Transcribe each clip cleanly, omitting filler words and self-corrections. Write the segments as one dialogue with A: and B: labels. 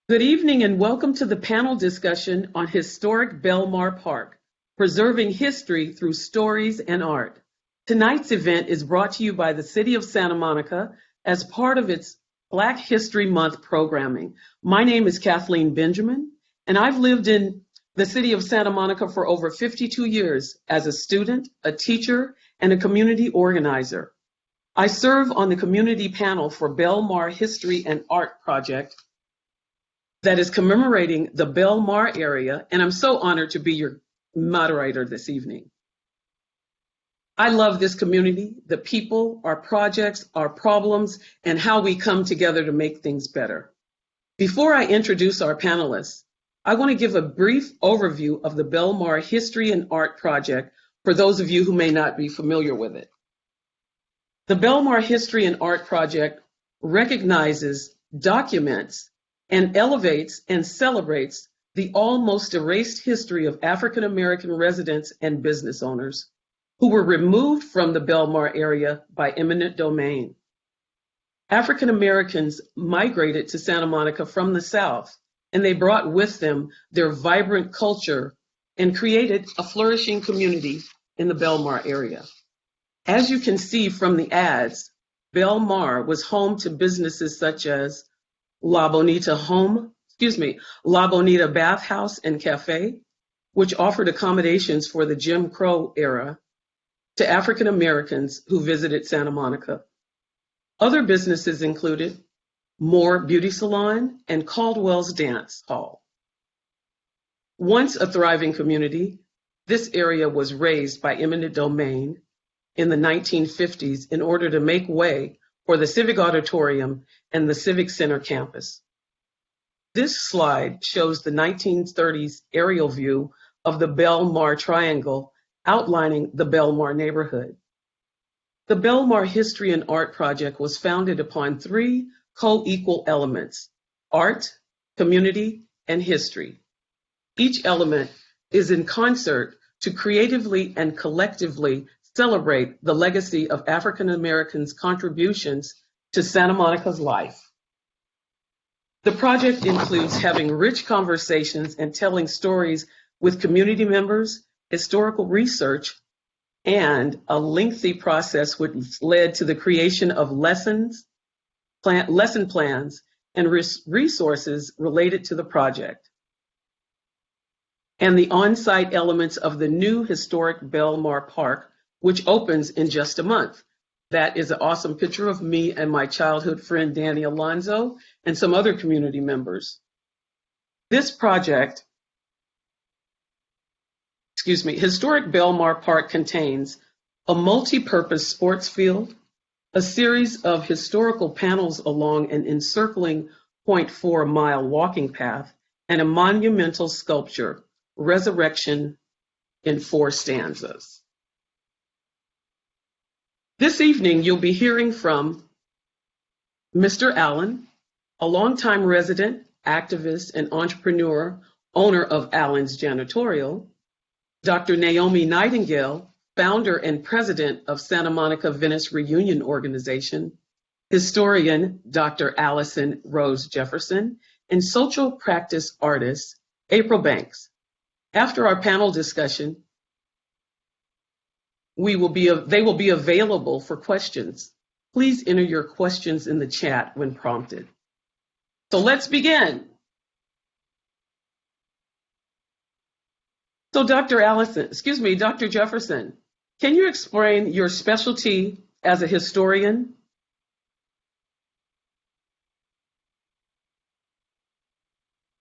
A: Good evening and welcome to the panel discussion on Historic Belmar Park, Preserving History Through Stories and Art. Tonight's event is brought to you by the City of Santa Monica as part of its Black History Month programming. My name is Kathleen Benjamin, and I've lived in the City of Santa Monica for over 52 years as a student, a teacher, and a community organizer. I serve on the community panel for Belmar History and Art Project that is commemorating the Bellmar area, and I'm so honored to be your moderator this evening. I love this community, the people, our projects, our problems, and how we come together to make things better. Before I introduce our panelists, I want to give a brief overview of the Belmar History and Art Project for those of you who may not be familiar with it. The Belmar History and Art Project recognizes, documents, and elevates and celebrates the almost erased history of African American residents and business owners who were removed from the Bellmar area by eminent domain. African Americans migrated to Santa Monica from the South, and they brought with them their vibrant culture and created a flourishing community in the Bellmar area. As you can see from the ads, Bellmar was home to businesses such as La Bonita Bath House and Cafe, which offered accommodations for the Jim Crow era to African Americans who visited Santa Monica. Other businesses included Moore Beauty Salon and Caldwell's Dance Hall. Once a thriving community, this area was razed by eminent domain in the 1950s in order to make way for the Civic Auditorium and the Civic Center campus. This slide shows the 1930s aerial view of the Bellmar Triangle outlining the Bellmar neighborhood. The Belmar History and Art Project was founded upon three co-equal elements: art, community, and history. Each element is in concert to creatively and collectively celebrate the legacy of African Americans' contributions to Santa Monica's life. The project includes having rich conversations and telling stories with community members, historical research, and a lengthy process which led to the creation of lesson plans, and resources related to the project, and the on-site elements of the new Historic Belmar Park, which opens in just a month. That is an awesome picture of me and my childhood friend, Danny Alonzo, and some other community members. This project, Historic Belmar Park contains a multi-purpose sports field, a series of historical panels along an encircling 0.4-mile walking path, and a monumental sculpture, Resurrection in Four Stanzas. This evening, you'll be hearing from Mr. Allen, a longtime resident, activist, and entrepreneur, owner of Allen's Janitorial, Dr. Naomi Nightingale, founder and president of Santa Monica Venice Reunion Organization, historian Dr. Alison Rose Jefferson, and social practice artist April Banks. After our panel discussion, they will be available for questions. Please enter your questions in the chat when prompted. So let's begin. So Dr. Jefferson, can you explain your specialty as a historian?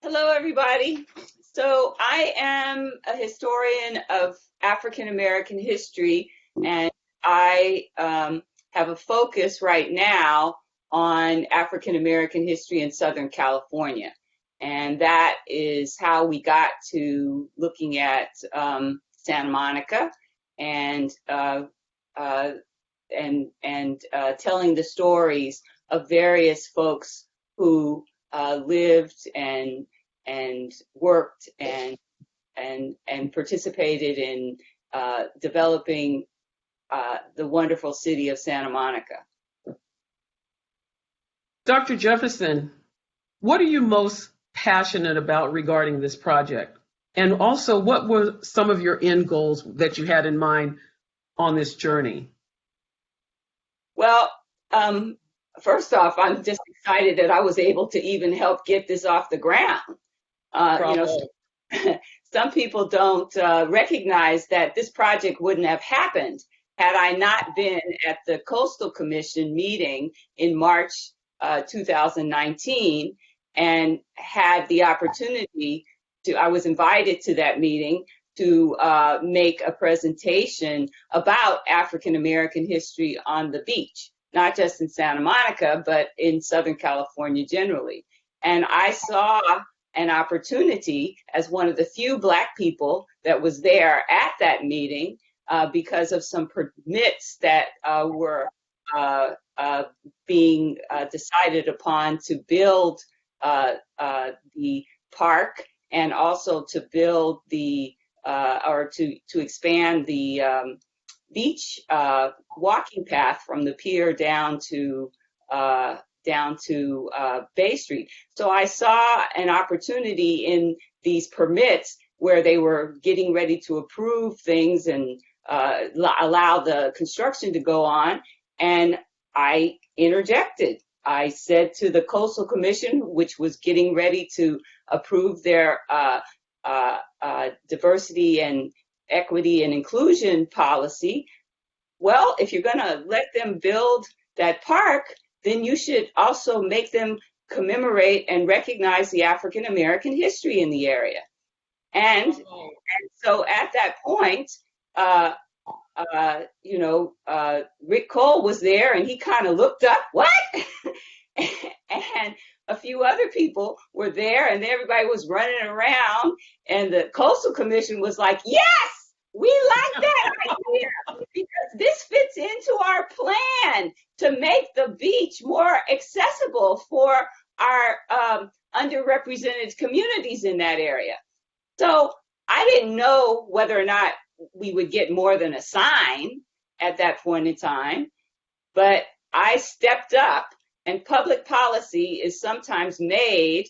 B: Hello, everybody. So I am a historian of African American history, and I have a focus right now on African American history in Southern California. And that is how we got to looking at Santa Monica and telling the stories of various folks who lived and worked and participated in developing the wonderful city of Santa Monica.
A: Dr. Jefferson, what are you most passionate about regarding this project? And also, what were some of your end goals that you had in mind on this journey?
B: Well, first off, I'm just excited that I was able to even help get this off the ground. You know, some people don't recognize that this project wouldn't have happened had I not been at the Coastal Commission meeting in March 2019 and had the opportunity I was invited to that meeting to make a presentation about African American history on the beach, not just in Santa Monica, but in Southern California generally. And I saw an opportunity as one of the few Black people that was there at that meeting because of some permits that were being decided upon to build the park and also to build the or to expand the beach walking path from the pier down to Bay Street. So I saw an opportunity in these permits where they were getting ready to approve things and allow the construction to go on, and I interjected. I said to the Coastal Commission, which was getting ready to approve their diversity and equity and inclusion policy, well, if you're going to let them build that park, then you should also make them commemorate and recognize the African American history in the area. And so at that point, Rick Cole was there and he kind of looked up, what? And a few other people were there and everybody was running around and the Coastal Commission was like, yes, we like that idea because this fits into our plan to make the beach more accessible for our underrepresented communities in that area. So I didn't know whether or not we would get more than a sign at that point in time, but I stepped up, and public policy is sometimes made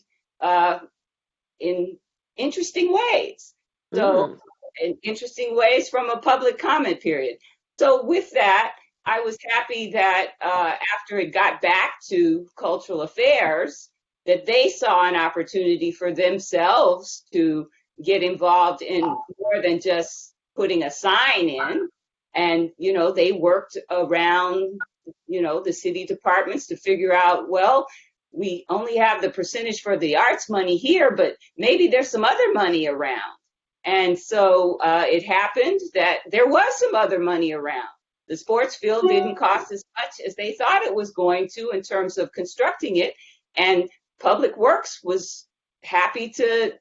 B: in interesting ways. So in interesting ways from a public comment period. So with that, I was happy that after it got back to Cultural Affairs, that they saw an opportunity for themselves to get involved in more than just putting a sign in. And, they worked around, the city departments to figure out, well, we only have the percentage for the arts money here, but maybe there's some other money around. And so it happened that there was some other money around. The sports field didn't cost as much as they thought it was going to in terms of constructing it. And Public Works was happy to,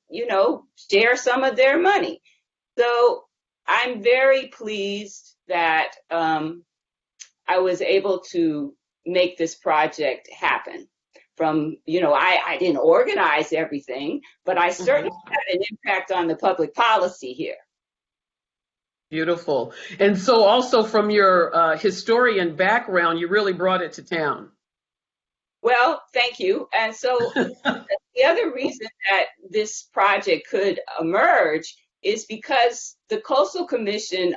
B: share some of their money. So I'm very pleased that I was able to make this project happen. From, I didn't organize everything, but I certainly had an impact on the public policy here.
A: Beautiful. And so also from your historian background, you really brought it to town.
B: Well, thank you. And so the other reason that this project could emerge is because the Coastal Commission,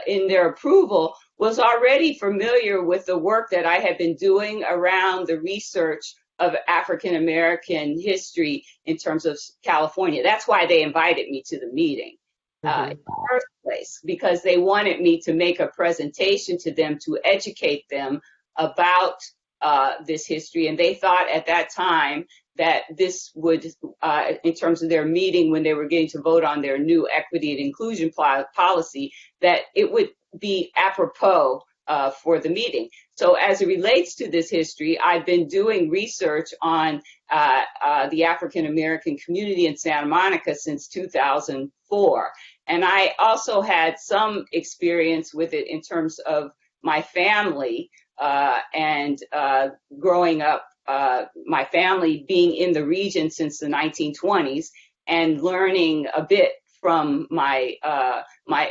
B: in their approval, was already familiar with the work that I had been doing around the research of African American history in terms of California. That's why they invited me to the meeting in the first place, because they wanted me to make a presentation to them to educate them about this history. And they thought at that time that this would, in terms of their meeting when they were getting to vote on their new equity and inclusion policy, that it would be apropos for the meeting. So as it relates to this history, I've been doing research on the African American community in Santa Monica since 2004. And I also had some experience with it in terms of my family and growing up, my family being in the region since the 1920s and learning a bit from my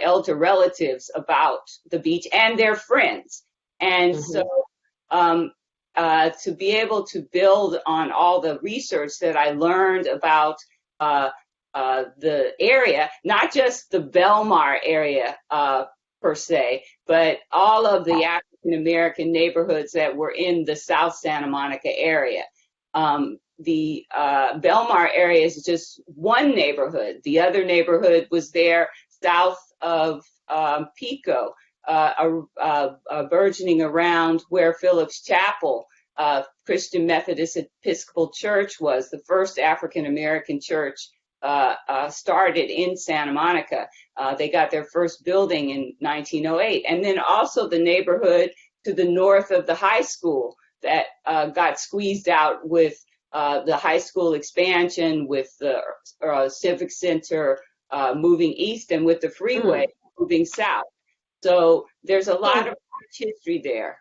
B: elder relatives about the beach and their friends. And so to be able to build on all the research that I learned about the area, not just the Bellmar area per se, but all of the African American neighborhoods that were in the South Santa Monica area. The Bellmar area is just one neighborhood. The other neighborhood was there south of Pico, burgeoning around where Phillips Chapel, Christian Methodist Episcopal Church, was the first African American church started in Santa Monica. They got their first building in 1908. And then also the neighborhood to the north of the high school that got squeezed out with the high school expansion, with the Civic Center moving east, and with the freeway moving south. So there's a lot of history there.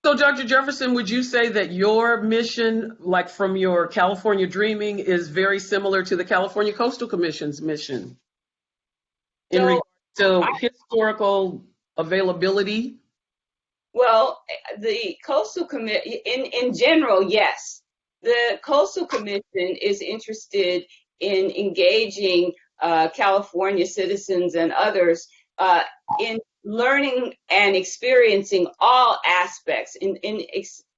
A: So, Dr. Jefferson, would you say that your mission, like from your California Dreaming, is very similar to the California Coastal Commission's mission in regard to historical availability?
B: Well, the Coastal Commission, in general, yes. The Coastal Commission is interested in engaging California citizens and others in learning and experiencing all aspects,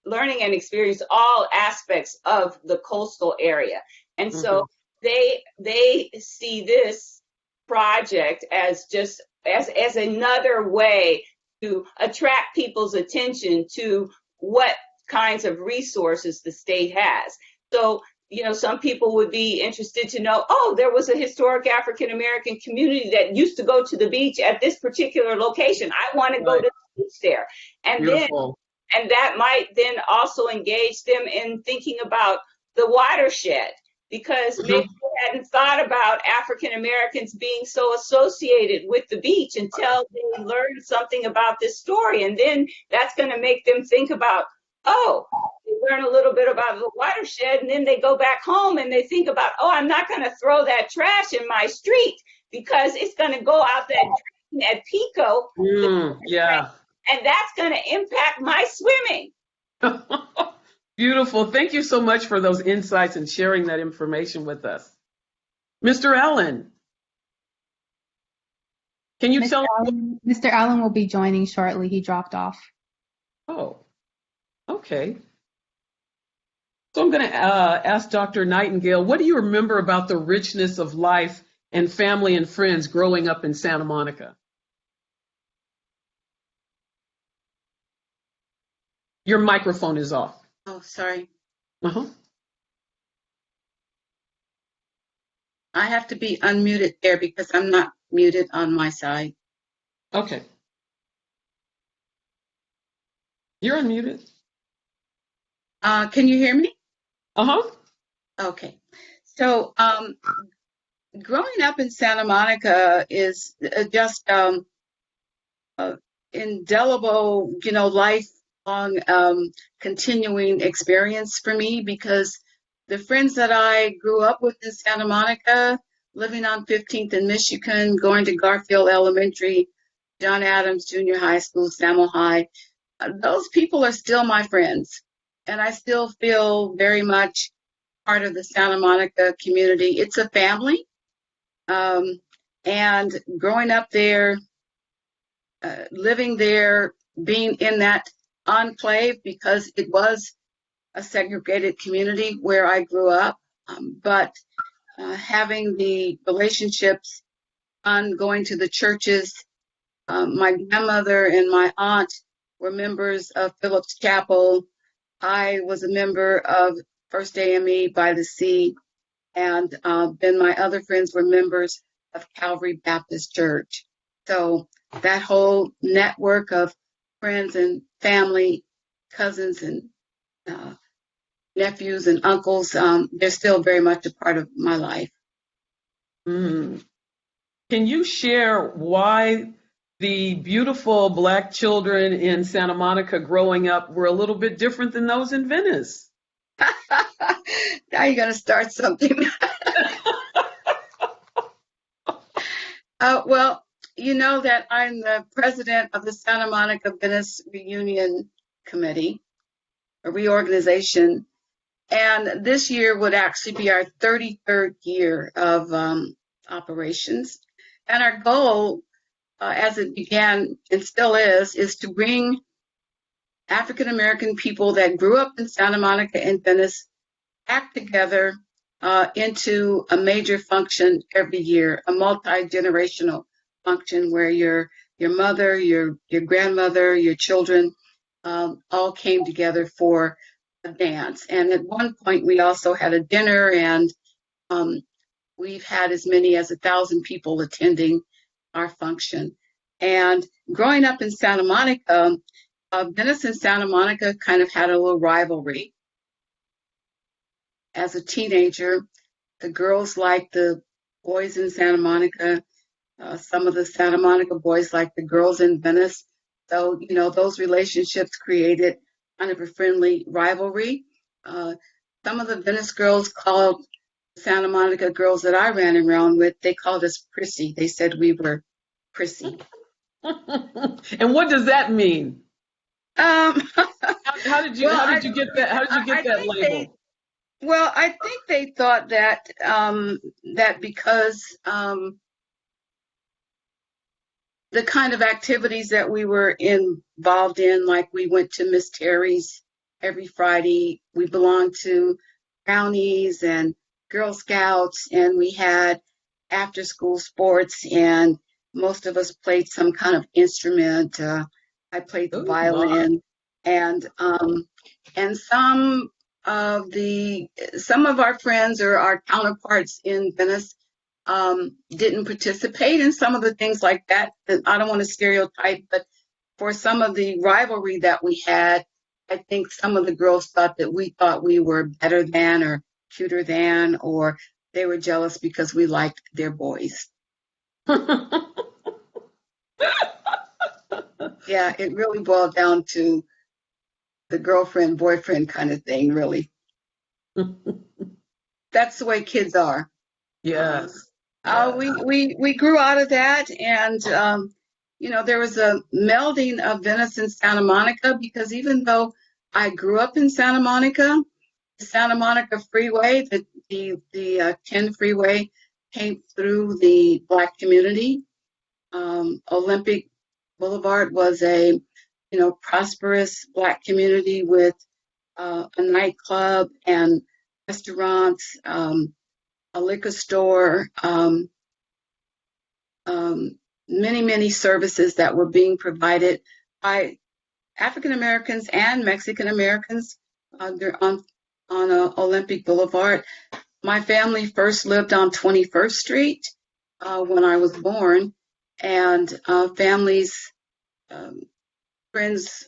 B: learning and experience all aspects of the coastal area. And so they see this project as just as another way to attract people's attention to what kinds of resources the state has. So, you know, some people would be interested to know, oh, there was a historic African American community that used to go to the beach at this particular location. I want to go to the beach there. And
A: Beautiful.
B: and that might then also engage them in thinking about the watershed, because maybe they hadn't thought about African Americans being so associated with the beach until they learned something about this story. And then that's going to make them think about, oh, they learn a little bit about the watershed, and then they go back home and they think about, oh, I'm not going to throw that trash in my street because it's going to go out that drain at Pico.
A: Yeah.
B: And that's going to impact my swimming.
A: Beautiful. Thank you so much for those insights and sharing that information with us. Mr. Allen, can you tell me?
C: Mr. Allen will be joining shortly. He dropped off.
A: Oh, okay. So I'm going to ask Dr. Nightingale, what do you remember about the richness of life and family and friends growing up in Santa Monica? Your microphone is off.
D: Oh, sorry.
A: Uh-huh.
D: I have to be unmuted there because I'm not muted on my side.
A: Okay. You're unmuted.
D: Can you hear me?
A: Uh-huh.
D: Okay. So growing up in Santa Monica is just indelible, you know, lifelong continuing experience for me, because the friends that I grew up with in Santa Monica, living on 15th and Michigan, going to Garfield Elementary, John Adams Junior High School, Samo High, those people are still my friends. And I still feel very much part of the Santa Monica community. It's a family. And growing up there, living there, being in that enclave, because it was a segregated community where I grew up, but having the relationships on going to the churches. My grandmother and my aunt were members of Phillips Chapel. I was a member of First AME by the Sea, and then my other friends were members of Calvary Baptist Church. So that whole network of friends and family, cousins and nephews and uncles, they're still very much a part of my life.
A: Can you share why the beautiful Black children in Santa Monica growing up were a little bit different than those in Venice?
D: Now you're going to start something. Well, you know that I'm the president of the Santa Monica Venice Reunion Committee. a reorganization. And this year would actually be our 33rd year of operations. And our goal, as it began and still is to bring African American people that grew up in Santa Monica and Venice back together into a major function every year, a multi-generational function where your mother, your grandmother, your children all came together for a dance. And at one point, we also had a dinner, and we've had as many as 1,000 people attending our function. And growing up in Santa Monica, Venice and Santa Monica kind of had a little rivalry. As a teenager, the girls liked the boys in Santa Monica. Some of the Santa Monica boys liked the girls in Venice. So, those relationships created kind of a friendly rivalry. Some of the Venice girls called Santa Monica girls that I ran around with, they called us prissy. They said we were prissy.
A: And what does that mean? How did you get that label?
D: I think they thought that that because the kind of activities that we were involved in, like we went to Miss Terry's every Friday, we belonged to Brownies and Girl Scouts, and we had after-school sports, and most of us played some kind of instrument. I played the violin, and some of our friends or our counterparts in Venice didn't participate in some of the things like that. I don't want to stereotype, but for some of the rivalry that we had, I think some of the girls thought that we thought we were better than or cuter than, or they were jealous because we liked their boys. Yeah, it really boiled down to the girlfriend, boyfriend kind of thing, really. That's the way kids are.
A: Yes.
D: We grew out of that, and there was a melding of Venice and Santa Monica, because even though I grew up in Santa Monica, the Santa Monica Freeway, the 10 freeway, came through the Black community. Olympic Boulevard was a prosperous Black community with a nightclub and restaurants, a liquor store, many services that were being provided by African Americans and Mexican Americans on Olympic Boulevard. My family first lived on 21st Street when I was born, and friends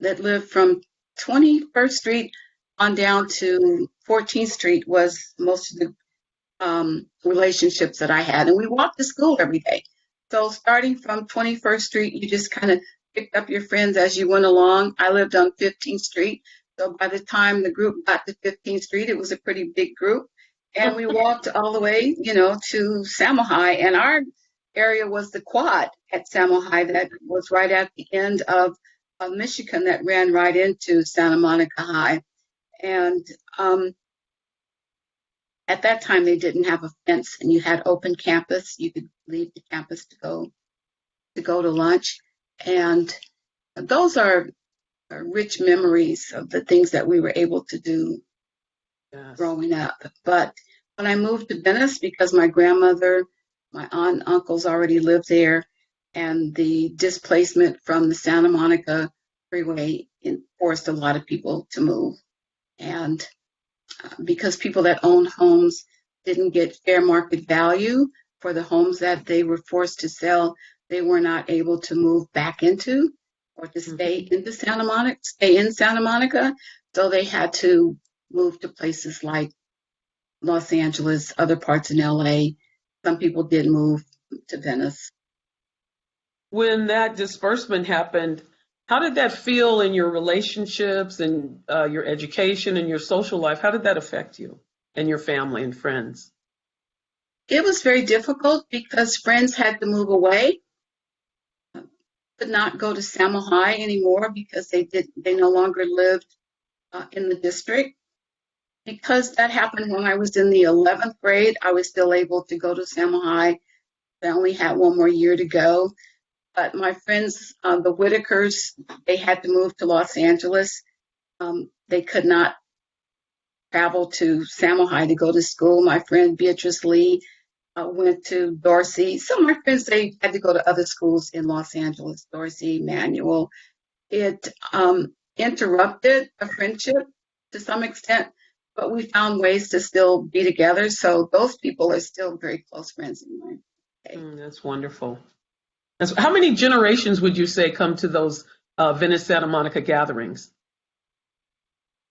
D: that lived from 21st Street on down to 14th Street was most of the relationships that I had. And we walked to school every day. So starting from 21st Street, you just kind of picked up your friends as you went along. I lived on 15th Street. So by the time the group got to 15th Street, it was a pretty big group. And we walked all the way, to Samohi. And our area was the quad at Samohi that was right at the end of Michigan that ran right into Santa Monica High. And at that time, they didn't have a fence, and you had open campus. You could leave the campus to go to lunch. And those are rich memories of the things that we were able to do growing up. But when I moved to Venice, because my grandmother, my aunt and uncles already lived there, and the displacement from the Santa Monica Freeway forced a lot of people to move. And because people that owned homes didn't get fair market value for the homes that they were forced to sell, they were not able to move back into or to stay in Santa Monica. So they had to move to places like Los Angeles, other parts in LA. Some people did move to Venice.
A: When that disbursement happened, how did that feel in your relationships and your education and your social life? How did that affect you and your family and friends?
D: It was very difficult because friends had to move away, could not go to Samohi anymore because they no longer lived in the district. Because that happened when I was in the 11th grade, I was still able to go to Salmon High. I only had one more year to go. But my friends, the Whitakers, they had to move to Los Angeles. They could not travel to Salmon High to go to school. My friend Beatrice Lee went to Dorsey. Some of my friends, they had to go to other schools in Los Angeles, Dorsey, Manual. It interrupted a friendship to some extent, but we found ways to still be together. So those people are still very close friends of mine.
A: That's wonderful. How many generations would you say come to those Venice Santa Monica gatherings?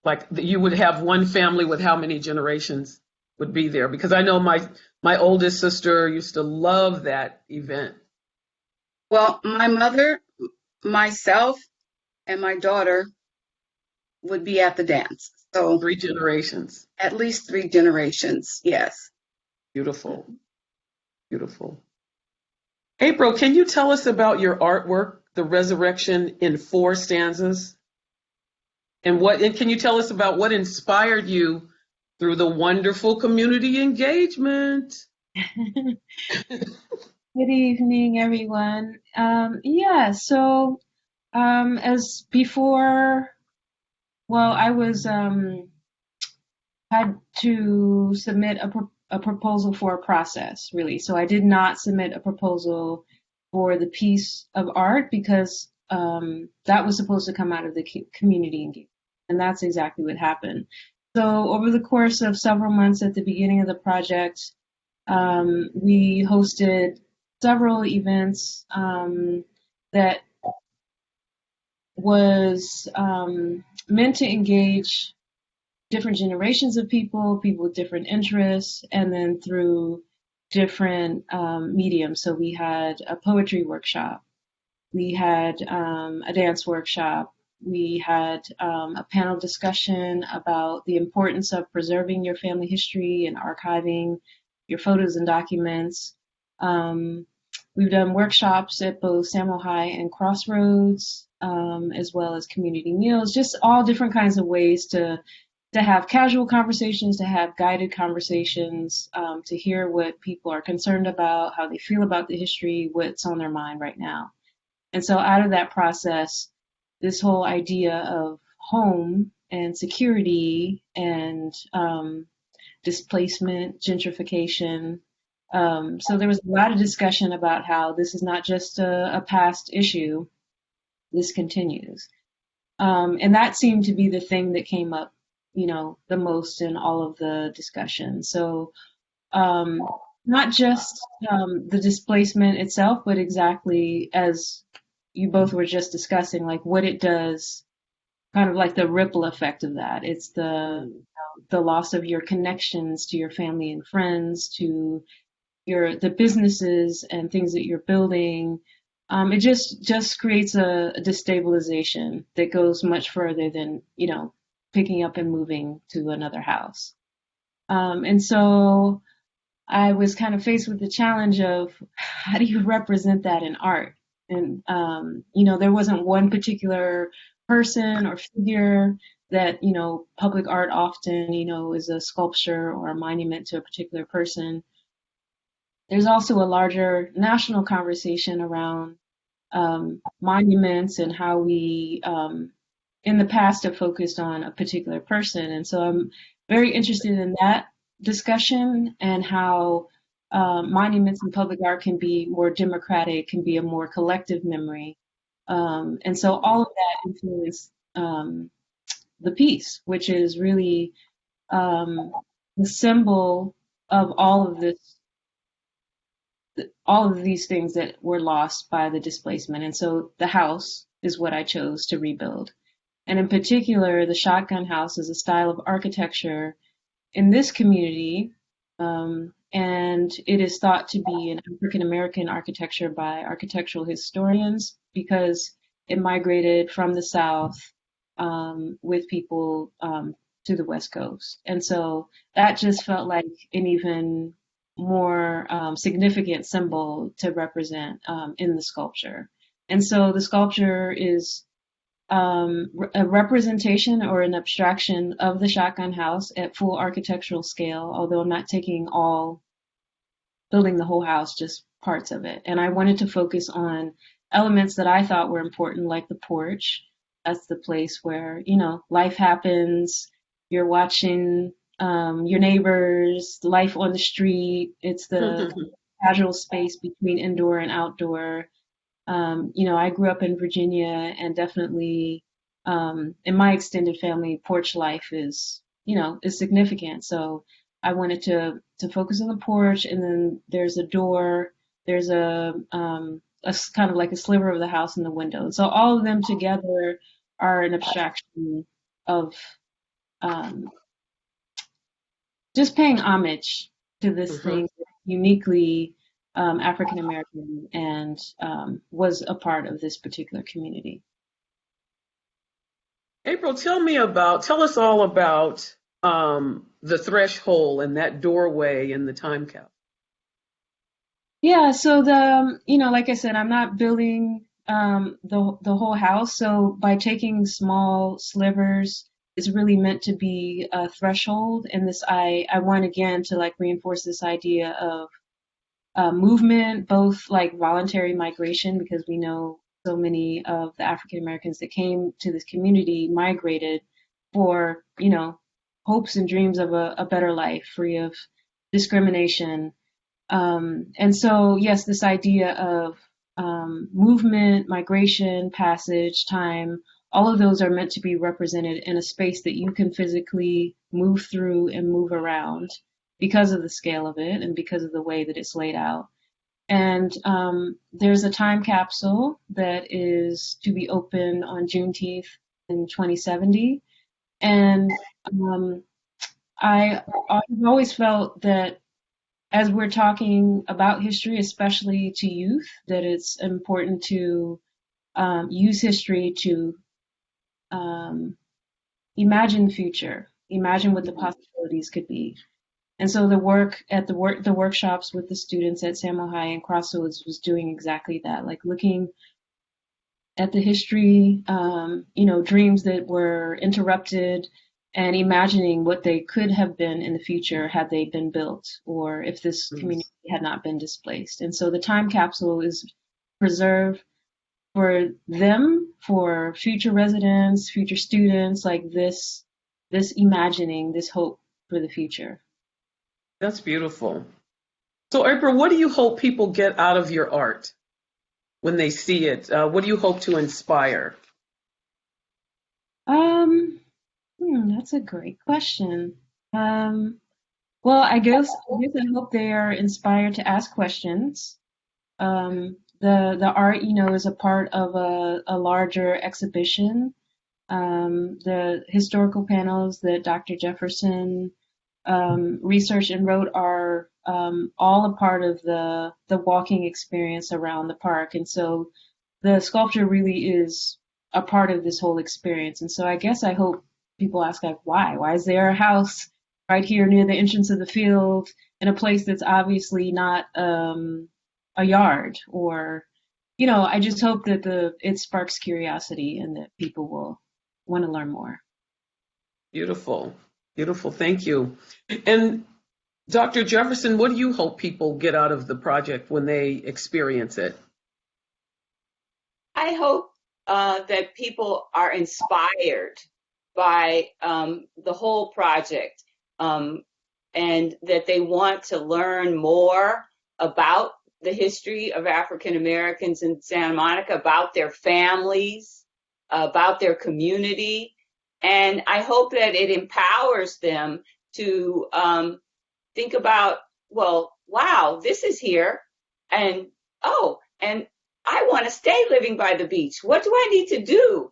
A: Like you would have one family with how many generations would be there? Because I know my oldest sister used to love that event.
D: Well, my mother, myself, and my daughter would be at the dance. So
A: 3 generations.
D: At least 3 generations, yes.
A: Beautiful. Beautiful. April, can you tell us about your artwork, The Resurrection in Four Stanzas? And can you tell us about what inspired you through the wonderful community engagement?
E: Good evening, everyone. So as before, well, I was had to submit a proposal for a process, really. So I did not submit a proposal for the piece of art because that was supposed to come out of the community engagement. And that's exactly what happened. So over the course of several months at the beginning of the project, we hosted several events that was meant to engage different generations of people with different interests, and then through different mediums. So we had a poetry workshop, we had a dance workshop, we had a panel discussion about the importance of preserving your family history and archiving your photos and documents. We've done workshops at both Samuel High and Crossroads, as well as community meals, just all different kinds of ways to have casual conversations, to have guided conversations, to hear what people are concerned about, how they feel about the history, what's on their mind right now. And so out of that process, this whole idea of home and security and displacement, gentrification. So there was a lot of discussion about how this is not just a past issue, this continues. And that seemed to be the thing that came up, the most in all of the discussion. So not just the displacement itself, but exactly as you both were just discussing, like what it does, kind of like the ripple effect of that. It's the loss of your connections to your family and friends, to the businesses and things that you're building. It just creates a destabilization that goes much further than, picking up and moving to another house. And so I was kind of faced with the challenge of how do you represent that in art? And, there wasn't one particular person or figure that, public art often, is a sculpture or a monument to a particular person. There's also a larger national conversation around monuments and how we, in the past, have focused on a particular person. And so I'm very interested in that discussion and how monuments and public art can be more democratic, can be a more collective memory. And so all of that influenced the piece, which is really the symbol of all of these things that were lost by the displacement. And so the house is what I chose to rebuild. And in particular, the shotgun house is a style of architecture in this community, and it is thought to be an African-American architecture by architectural historians because it migrated from the South with people to the West Coast. And so that just felt like an even more significant symbol to represent in the sculpture. And so the sculpture is a representation or an abstraction of the shotgun house at full architectural scale, although I'm not building the whole house, just parts of it. And I wanted to focus on elements that I thought were important, like the porch. That's the place where, life happens. You're watching your neighbors, life on the street. It's the casual space between indoor and outdoor. I grew up in Virginia, and definitely in my extended family, porch life is significant. So I wanted to focus on the porch, and then there's a door, there's a kind of like a sliver of the house in the window. And so all of them together are an abstraction of just paying homage to this thing uniquely African American and was a part of this particular community.
A: April, tell us all about the threshold and that doorway in the time capsule.
E: Yeah, so like I said, I'm not building the whole house. So by taking small slivers, it's really meant to be a threshold. And I want again to reinforce this idea of movement, both voluntary migration, because we know so many of the African Americans that came to this community migrated for, hopes and dreams of a better life, free of discrimination. And so, yes, this idea of movement, migration, passage, time, all of those are meant to be represented in a space that you can physically move through and move around because of the scale of it and because of the way that it's laid out. And there's a time capsule that is to be opened on Juneteenth in 2070. And I've always felt that as we're talking about history, especially to youth, that it's important to use history to imagine the future, imagine what the possibilities could be. And so the workshops with the students at Samo High and Crossroads was doing exactly that, looking at the history, dreams that were interrupted, and imagining what they could have been in the future had they been built, or if this community had not been displaced. And so the time capsule is preserved for them, for future residents, future students, this imagining, this hope for the future.
A: That's beautiful. So April, what do you hope people get out of your art when they see it? What do you hope to inspire?
E: That's a great question. Well, I guess I hope they are inspired to ask questions. The art, is a part of a larger exhibition. The historical panels that Dr. Jefferson researched and wrote are all a part of the walking experience around the park. And so the sculpture really is a part of this whole experience. And so I guess I hope people ask, why? Why is there a house right here near the entrance of the field in a place that's obviously not a yard? Or, I just hope that it sparks curiosity and that people will want to learn more.
A: Beautiful. Beautiful. Thank you. And Dr. Jefferson, what do you hope people get out of the project when they experience it?
B: I hope that people are inspired by the whole project and that they want to learn more about the history of African Americans in Santa Monica, about their families, about their community. And I hope that it empowers them to think about, well, wow, this is here. And I want to stay living by the beach. What do I need to do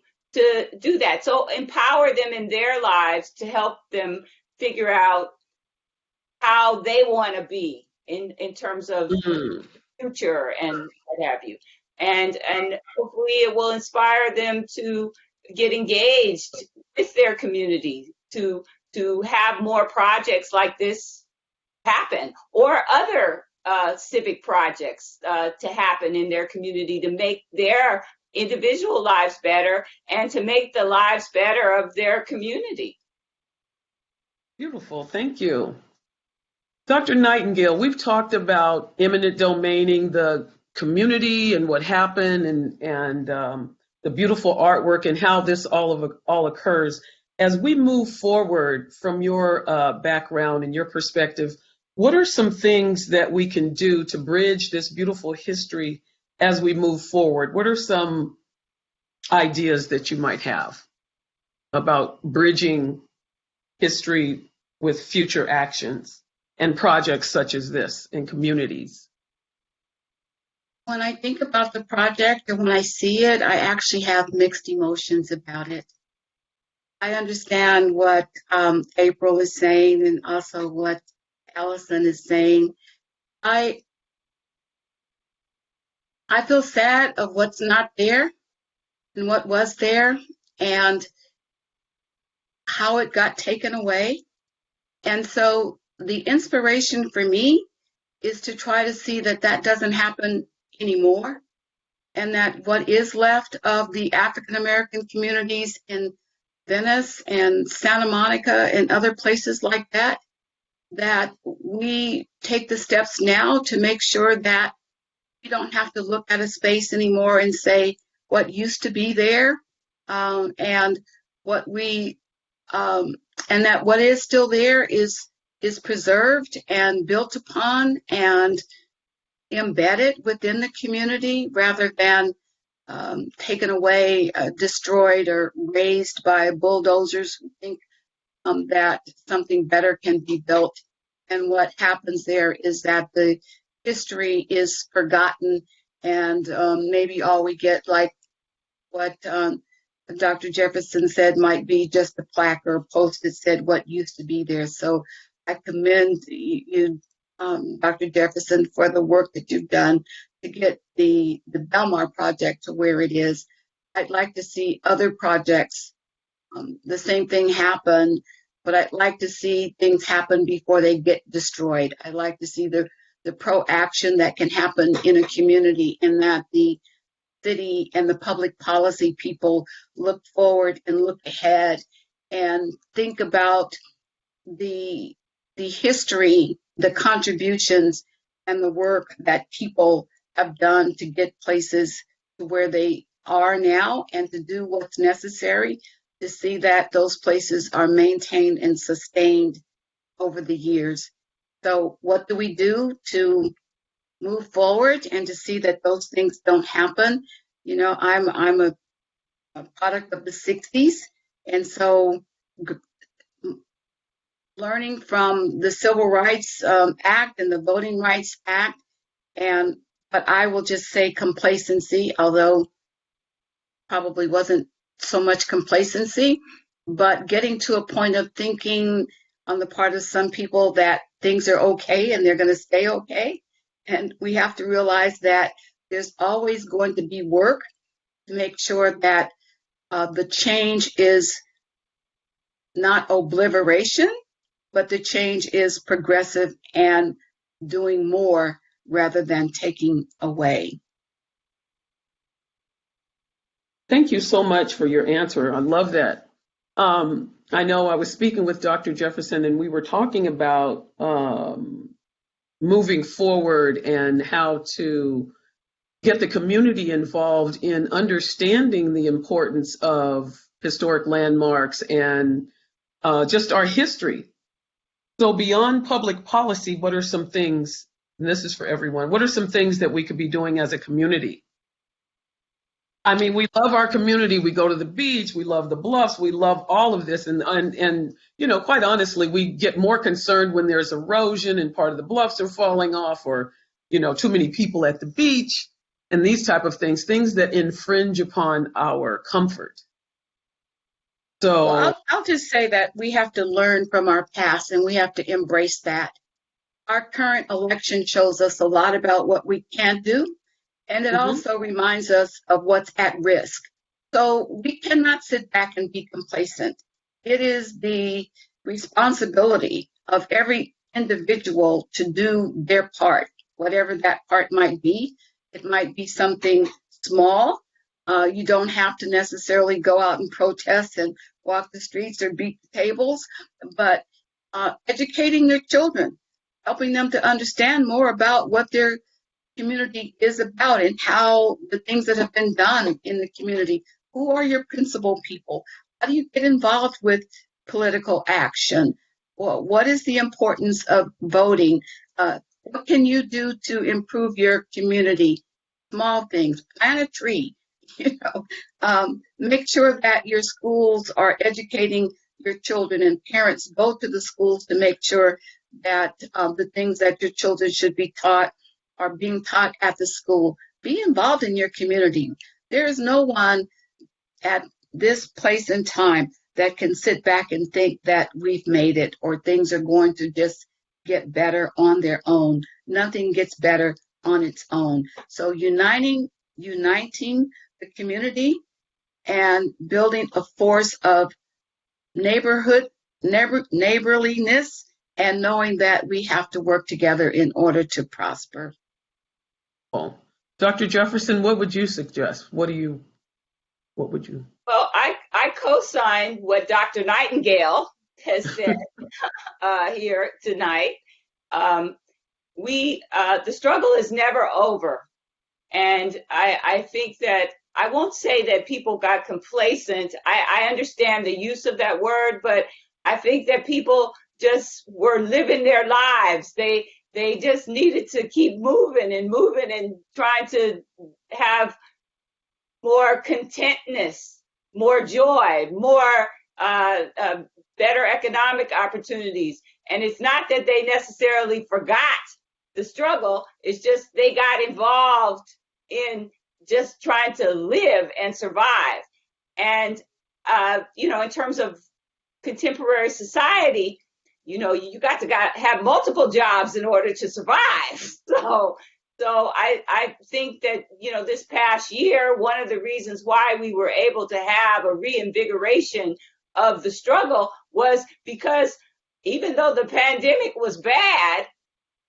B: that? So empower them in their lives to help them figure out how they want to be in terms of future and what have you. And hopefully it will inspire them to get engaged with their community, to have more projects like this happen, or other civic projects to happen in their community to make their individual lives better and to make the lives better of their community.
A: Beautiful. Thank you. Dr. Nightingale, we've talked about eminent domaining, the community and what happened, and the beautiful artwork and how this all occurs. As we move forward from your background and your perspective, what are some things that we can do to bridge this beautiful history as we move forward? What are some ideas that you might have about bridging history with future actions and projects such as this in communities?
D: When I think about the project and when I see it, I actually have mixed emotions about it. I understand what April is saying and also what Alison is saying. I feel sad of what's not there and what was there and how it got taken away. And so the inspiration for me is to try to see that that doesn't happen anymore, and that what is left of the African American communities in Venice and Santa Monica and other places like that, that we take the steps now to make sure that we don't have to look at a space anymore and say what used to be there, and what we and that what is still there is preserved and built upon and embedded within the community rather than taken away, destroyed, or razed by bulldozers who think that something better can be built. And what happens there is that the history is forgotten, and maybe all we get, like what Dr. Jefferson said, might be just a plaque or a post that said what used to be there. So I commend you, Dr. Jefferson, for the work that you've done to get the Belmar project to where it is. I'd like to see other projects, the same thing happen, but I'd like to see things happen before they get destroyed. I'd like to see the pro-action that can happen in a community, and that the city and the public policy people look forward and look ahead and think about the history, the contributions, and the work that people have done to get places to where they are now, and to do what's necessary to see that those places are maintained and sustained over the years. So what do we do to move forward and to see that those things don't happen? You know, I'm a product of the 60s, and so learning from the Civil Rights Act and the Voting Rights Act, but I will just say complacency, although probably wasn't so much complacency, but getting to a point of thinking on the part of some people that things are okay and they're going to stay okay. And we have to realize that there's always going to be work to make sure that the change is not obliteration, but the change is progressive and doing more rather than taking away.
A: Thank you so much for your answer. I love that. I know I was speaking with Dr. Jefferson, and we were talking about moving forward and how to get the community involved in understanding the importance of historic landmarks and just our history. So beyond public policy, what are some things, and this is for everyone, what are some things that we could be doing as a community? I mean, we love our community. We go to the beach. We love the bluffs. We love all of this. And you know, quite honestly, we get more concerned when there's erosion and part of the bluffs are falling off, or, you know, too many people at the beach and these type of things that infringe upon our comfort. So
D: well, I'll just say that we have to learn from our past, and we have to embrace that. Our current election shows us a lot about what we can't do, and it also reminds us of what's at risk. So we cannot sit back and be complacent. It is the responsibility of every individual to do their part, whatever that part might be. It might be something small, You don't have to necessarily go out and protest and walk the streets or beat the tables, but educating your children, helping them to understand more about what their community is about and how the things that have been done in the community. Who are your principal people? How do you get involved with political action? Well, what is the importance of voting? What can you do to improve your community? Small things, plant a tree, make sure that your schools are educating your children, and parents go to the schools to make sure that the things that your children should be taught are being taught at the school. Be involved in your community. There is no one at this place and time that can sit back and think that we've made it or things are going to just get better on their own. Nothing gets better on its own. So uniting the community and building a force of neighborliness, and knowing that we have to work together in order to prosper.
A: Dr. Jefferson, what would you suggest? What would you?
B: Well, I co-sign what Dr. Nightingale has said here tonight. The struggle is never over. And I think that, I won't say that people got complacent. I understand the use of that word, but I think that people just were living their lives. They just needed to keep moving and trying to have more contentness, more joy, more better economic opportunities. And it's not that they necessarily forgot the struggle. It's just they got involved in just trying to live and survive. And, in terms of contemporary society, you got to have multiple jobs in order to survive. So I think that, this past year, one of the reasons why we were able to have a reinvigoration of the struggle was because even though the pandemic was bad,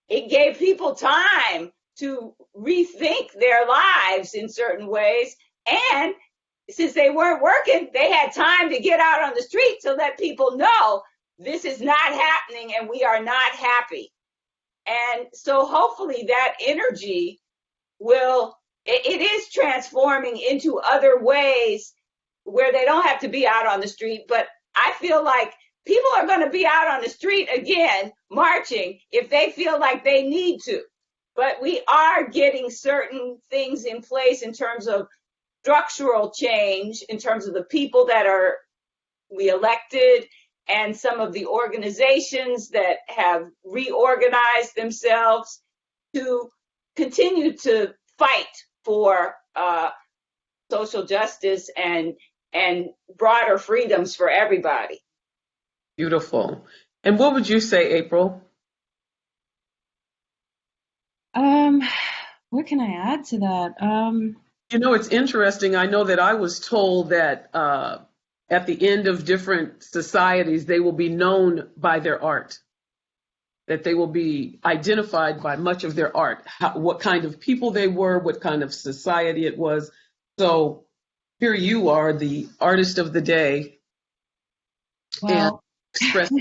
B: it gave people time to rethink their lives in certain ways. And since they weren't working, they had time to get out on the street to let people know this is not happening and we are not happy. And so hopefully that energy it is transforming into other ways where they don't have to be out on the street. But I feel like people are going to be out on the street again, marching, if they feel like they need to. But we are getting certain things in place in terms of structural change, in terms of the people that we elected, and some of the organizations that have reorganized themselves to continue to fight for social justice and broader freedoms for everybody.
A: Beautiful. And what would you say, April?
E: What can I add to that?
A: It's interesting. I know that I was told that at the end of different societies, they will be known by their art, that they will be identified by much of their art, what kind of people they were, what kind of society it was. So here you are, the artist of the day.
E: Well,
A: and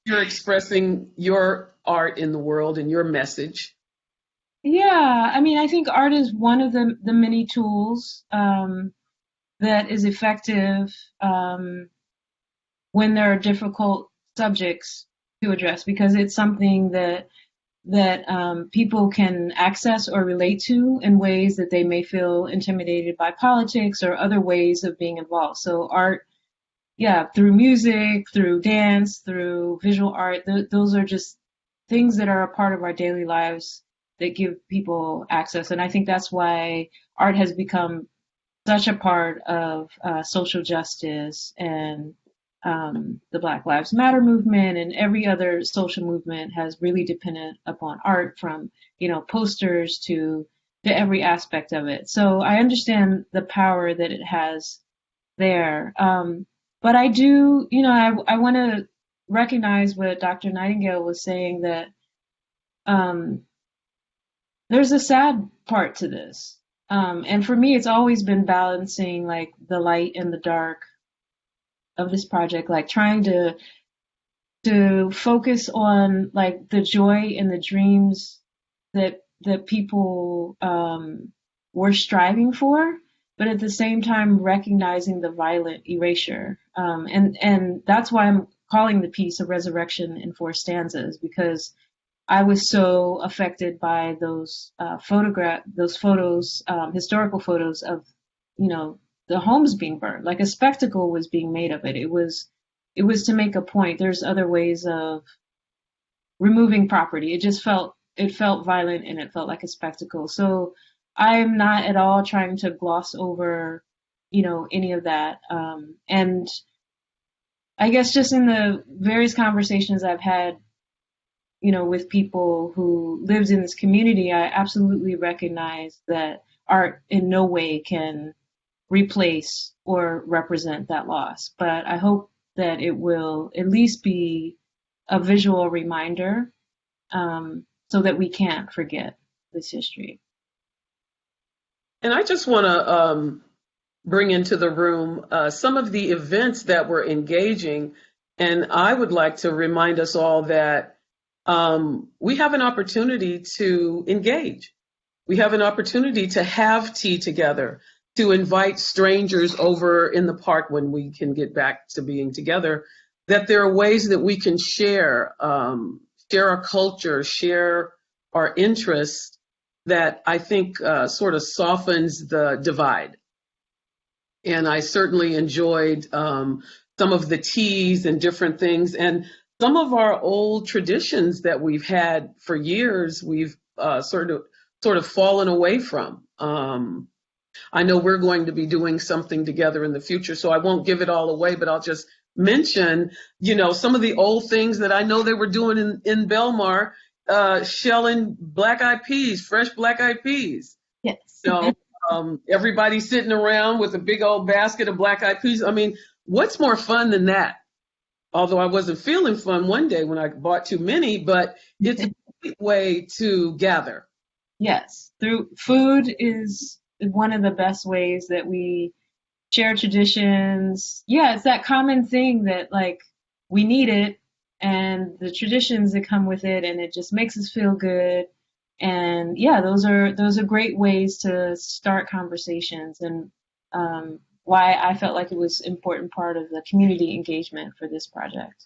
A: you're expressing your art in the world and your message.
E: Yeah, I think art is one of the many tools that is effective when there are difficult subjects to address, because it's something that people can access or relate to in ways that they may feel intimidated by politics or other ways of being involved. So art, through music, through dance, through visual art, those are just things that are a part of our daily lives that give people access. And I think that's why art has become such a part of social justice and the Black Lives Matter movement, and every other social movement has really depended upon art, from, posters to every aspect of it. So I understand the power that it has there. But I do, I want to recognize what Dr. Nightingale was saying, that there's a sad part to this. And for me, it's always been balancing like the light and the dark of this project, like trying to focus on like the joy and the dreams that people were striving for, but at the same time recognizing the violent erasure. And that's why I'm calling the piece a resurrection in four stanzas, because I was so affected by those photos, historical photos of, you know, the homes being burned. Like a spectacle was being made of it. It was to make a point. There's other ways of removing property. It felt violent and it felt like a spectacle. So I am not at all trying to gloss over, you know, any of that. And I guess just in the various conversations I've had, you know, with people who lived in this community, I absolutely recognize that art in no way can replace or represent that loss. But I hope that it will at least be a visual reminder, so that we can't forget this history.
A: And I just want to bring into the room some of the events that were engaging. And I would like to remind us all that we have an opportunity to engage. We have an opportunity to have tea together, to invite strangers over in the park when we can get back to being together, that there are ways that we can share our culture, share our interests, that I think sort of softens the divide. And I certainly enjoyed some of the teas and different things. And some of our old traditions that we've had for years, we've sort of fallen away from. I know we're going to be doing something together in the future, so I won't give it all away, but I'll just mention, you know, some of the old things that I know they were doing in Bellmar, shelling black-eyed peas, fresh black-eyed peas.
E: Yes.
A: So everybody sitting around with a big old basket of black-eyed peas. I mean, what's more fun than that? Although I wasn't feeling fun one day when I bought too many, but it's a great way to gather.
E: Yes, through food is one of the best ways that we share traditions. Yeah, it's that common thing that like we need it, and the traditions that come with it, and it just makes us feel good. And yeah, those are great ways to start conversations, and why I felt like it was an important part of the community engagement for this project.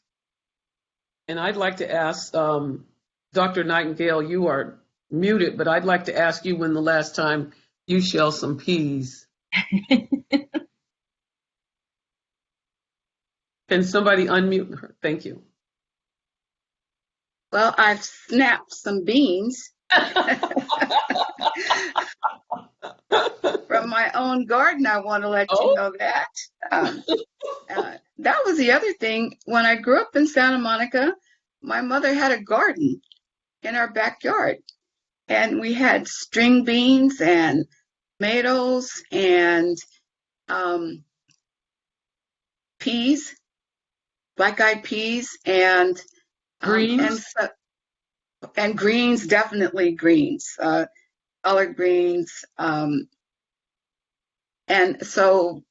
A: And I'd like to ask Dr. Nightingale, you are muted, but I'd like to ask you when the last time you shelled some peas. Can somebody unmute her? Thank you.
D: Well, I've snapped some beans from my own garden. I want to let you know that. That was the other thing. When I grew up in Santa Monica, my mother had a garden in our backyard. And we had string beans and tomatoes and peas, black-eyed peas, and
A: Greens?
D: And greens, definitely greens, collard greens. And so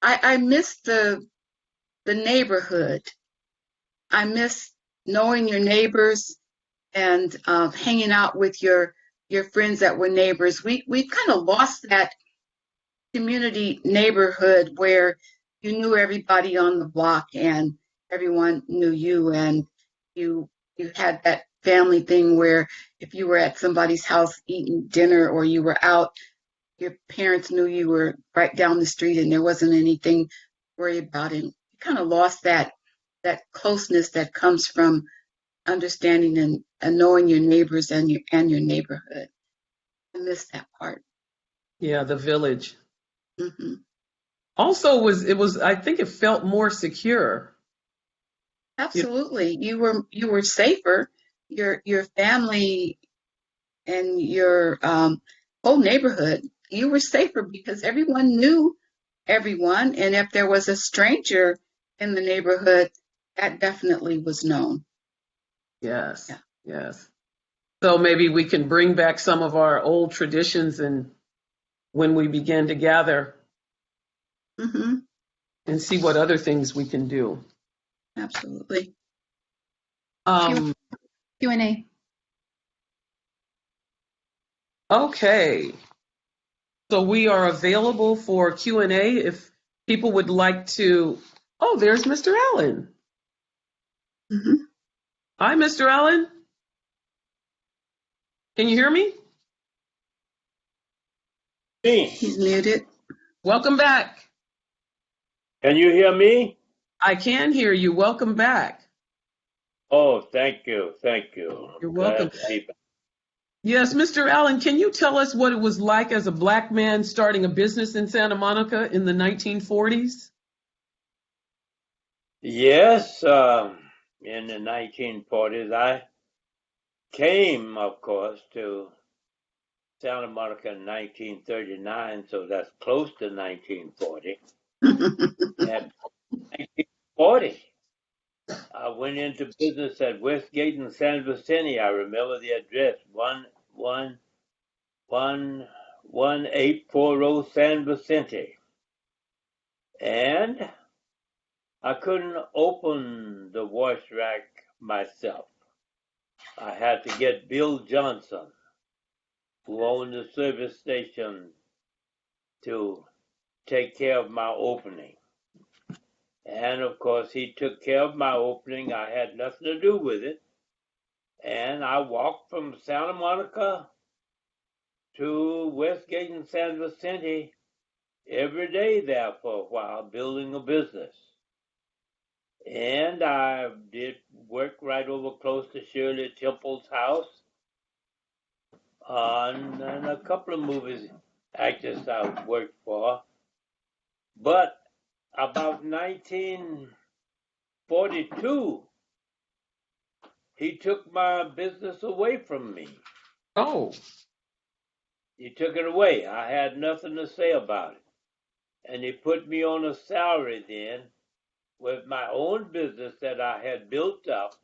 D: I miss the neighborhood. I miss knowing your neighbors and hanging out with your friends that were neighbors. We kind of lost that community neighborhood where you knew everybody on the block and everyone knew you, and you had that family thing where if you were at somebody's house eating dinner or you were out, your parents knew you were right down the street and there wasn't anything to worry about. And you kind of lost that closeness that comes from understanding and knowing your neighbors and your neighborhood. I miss that part.
A: Yeah, the village.
D: Mm-hmm.
A: Also, I think it felt more secure.
D: Absolutely, you were safer. Your family and your whole neighborhood, you were safer because everyone knew everyone, and if there was a stranger in the neighborhood, that definitely was known.
A: Yes,
D: Yeah.
A: yes. So maybe we can bring back some of our old traditions and when we begin to gather
D: Mm-hmm.
A: and see what other things we can do.
D: Absolutely.
A: Um,
C: Q&A.
A: okay. So we are available for Q&A if people would like to. Oh, there's Mr. Allen.
D: Mm-hmm.
A: Hi, Mr. Allen. Can you hear me?
F: Me.
D: He's muted.
A: Welcome back.
F: Can you hear me?
A: I can hear you. Welcome back.
F: Oh, thank you. Thank you.
A: You're
F: I'm
A: welcome.
F: glad to be back.
A: Yes, Mr. Allen, can you tell us what it was like as a black man starting a business in Santa Monica in the 1940s?
F: Yes, in the 1940s, I came, of course, to Santa Monica in 1939, so that's close to 1940. At 1940, I went into business at Westgate in San Vicente. I remember the address, 1840 San Vicente. And I couldn't open the wash rack myself. I had to get Bill Johnson, who owned the service station, to take care of my opening. And of course, he took care of my opening. I had nothing to do with it. And I walked from Santa Monica to Westgate and San Vicente every day there for a while, building a business. And I did work right over close to Shirley Temple's house. And a couple of movies actors I worked for. But about 1942, he took my business away from me.
A: Oh,
F: He took it away. I had nothing to say about it. And he put me on a salary then with my own business that I had built up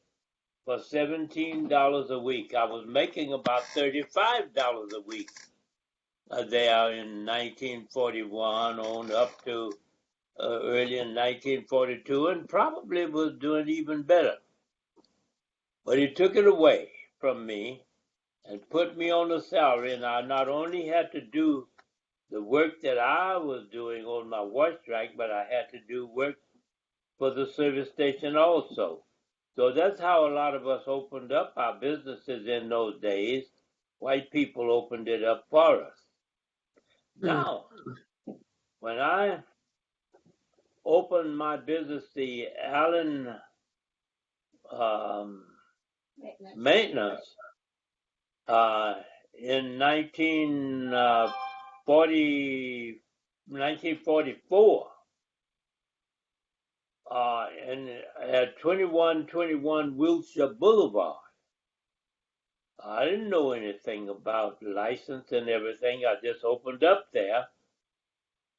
F: for $17 a week. I was making about $35 a week there in 1941 on up to early in 1942, and probably was doing even better. But he took it away from me and put me on a salary, and I not only had to do the work that I was doing on my wash rack, but I had to do work for the service station also. So that's how a lot of us opened up our businesses in those days. White people opened it up for us. Now, when I opened my business, the Allen maintenance, in 1944, and at 2121 Wilshire Boulevard. I didn't know anything about license and everything. I just opened up there.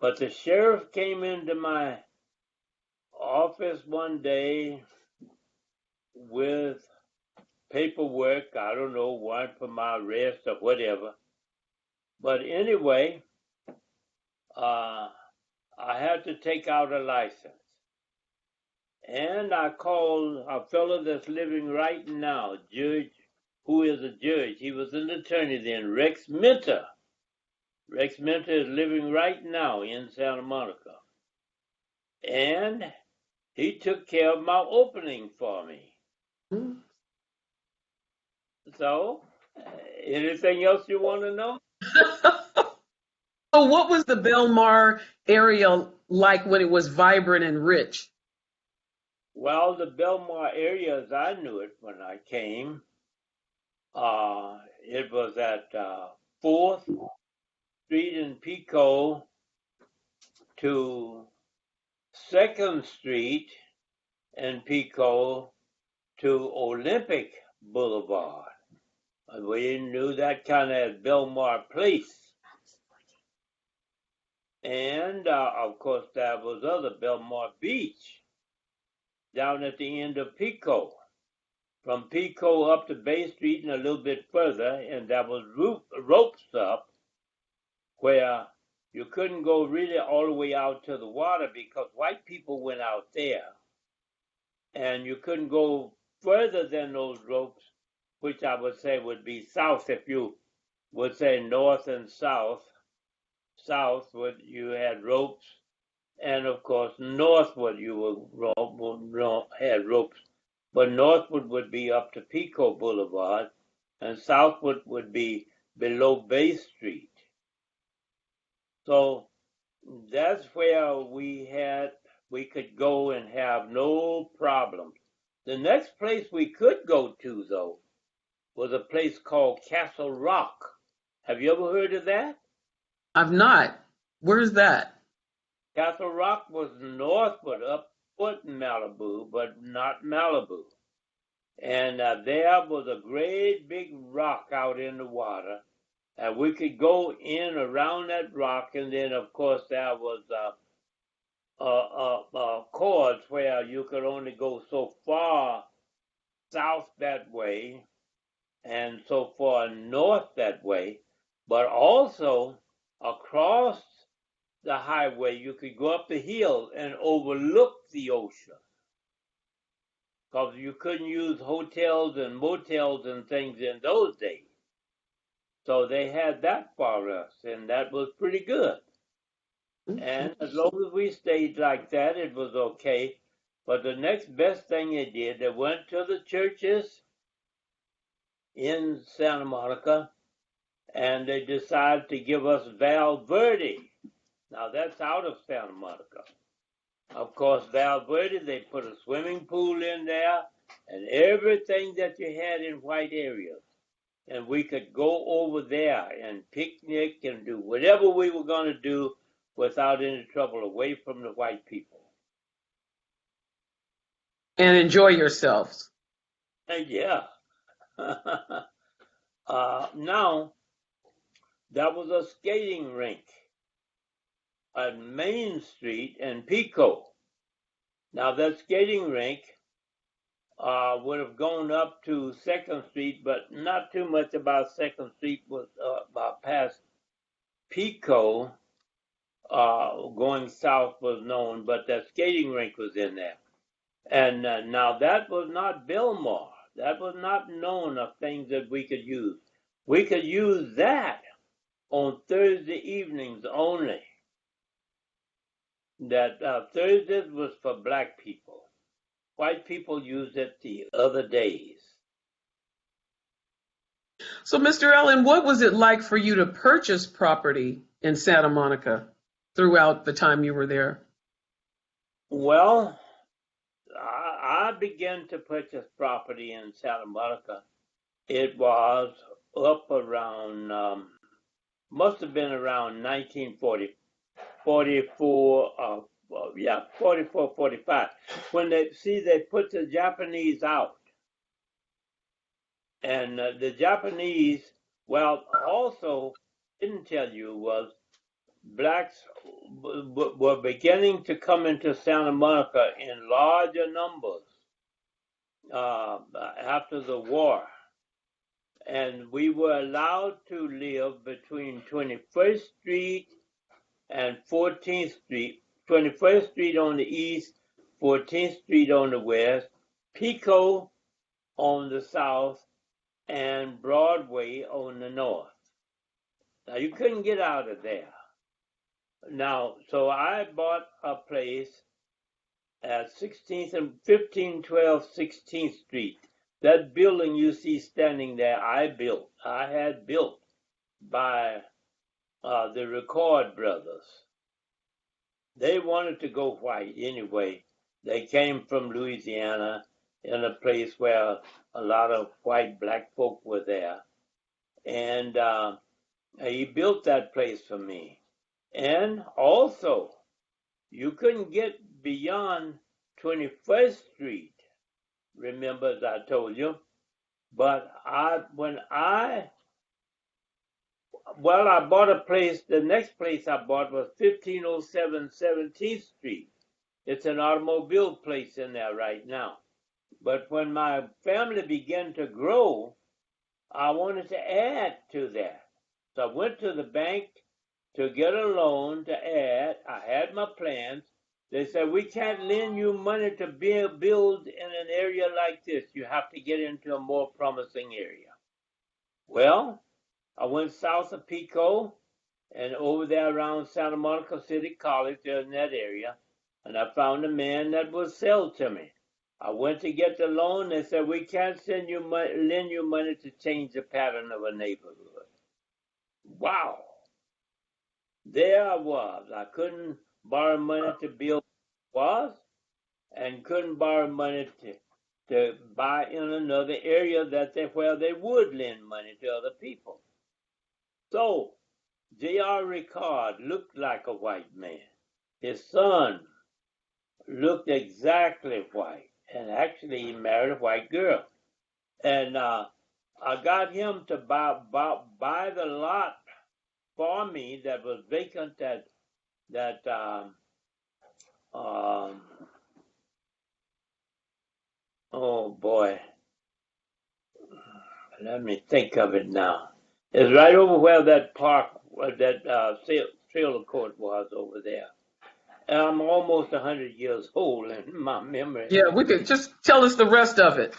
F: But the sheriff came into my office one day with paperwork, I don't know, warrant for my arrest or whatever. But anyway, I had to take out a license. And I called a fellow that's living right now, Judge, who is a judge. He was an attorney then, Rex Minter. Rex Minter is living right now in Santa Monica. And he took care of my opening for me. So, anything else you want to know?
A: So what was the Belmar area like when it was vibrant and rich?
F: Well, the Bellmar area, as I knew it when I came, it was at 4th Street in Pico to 2nd Street in Pico to Olympic Boulevard. We knew that kind of as Belmar Place. And, of course, there was other Belmar Beach down at the end of Pico. from Pico up to Bay Street and a little bit further, and there was ropes up where you couldn't go really all the way out to the water because white people went out there, and you couldn't go further than those ropes, which I would say would be south. If you would say north and south, you had ropes, and of course northward you had ropes, but northward would be up to Pico Boulevard, and southward would be below Bay Street. So that's where we could go and have no problems. The next place we could go to, though, was a place called Castle Rock. Have you ever heard of that?
A: I've not. Where's that?
F: Castle Rock was northward, upward Malibu, but not Malibu. And there was a great big rock out in the water. And we could go in around that rock, and then, of course, there was cords where you could only go so far south that way and so far north that way, but also across the highway you could go up the hill and overlook the ocean, because you couldn't use hotels and motels and things in those days. So they had that for us, and that was pretty good. And as long as we stayed like that, it was okay. But the next best thing they did, they went to the churches in Santa Monica, and they decided to give us Val Verde. Now that's out of Santa Monica. Of course, Val Verde, they put a swimming pool in there and everything that you had in white areas. And we could go over there and picnic and do whatever we were going to do without any trouble, away from the white people.
A: And enjoy yourselves.
F: And yeah. Now, there was a skating rink at Main Street in Pico. Now, that skating rink would have gone up to 2nd Street, but not too much about 2nd Street, was about past Pico. Going south was known, but that skating rink was in there. And now that was not Bellmar. That was not known of things that we could use. We could use that on Thursday evenings only. That Thursdays was for black people. White people used it the other days.
A: So, Mr. Allen, what was it like for you to purchase property in Santa Monica throughout the time you were there?
F: Well, I began to purchase property in Santa Monica. It was up around, must have been around 1940, 44, 44, 45. When they put the Japanese out. And the Japanese, well, also didn't tell you was blacks were beginning to come into Santa Monica in larger numbers after the war. And we were allowed to live between 21st Street and 14th Street. 21st Street on the east, 14th Street on the west, Pico on the south, and Broadway on the north. Now, you couldn't get out of there. Now, so I bought a place at 16th and 1512 16th Street. That building you see standing there, I had built by the Record brothers. They wanted to go white anyway. They came from Louisiana in a place where a lot of white black folk were there. And he built that place for me. And also, you couldn't get beyond 21st Street, remember, as I told you. But I bought a place. The next place I bought was 1507 17th Street. It's an automobile place in there right now. But when my family began to grow, I wanted to add to that. So I went to the bank to get a loan to add. I had my plans. They said, we can't lend you money to build in an area like this. You have to get into a more promising area. Well, I went south of Pico and over there around Santa Monica City College, there in that area, and I found a man that would sell to me. I went to get the loan. They said, we can't lend you money to change the pattern of a neighborhood. Wow. There I was. I couldn't borrow money to build and couldn't borrow money to buy in another area where they would lend money to other people. So J.R. Ricard looked like a white man. His son looked exactly white, and actually he married a white girl. And I got him to buy the lot for me that was vacant oh boy, let me think of it now. It's right over where that park, trailer court was over there. And I'm almost 100 years old in my memory.
A: Yeah, we could just tell us the rest of it.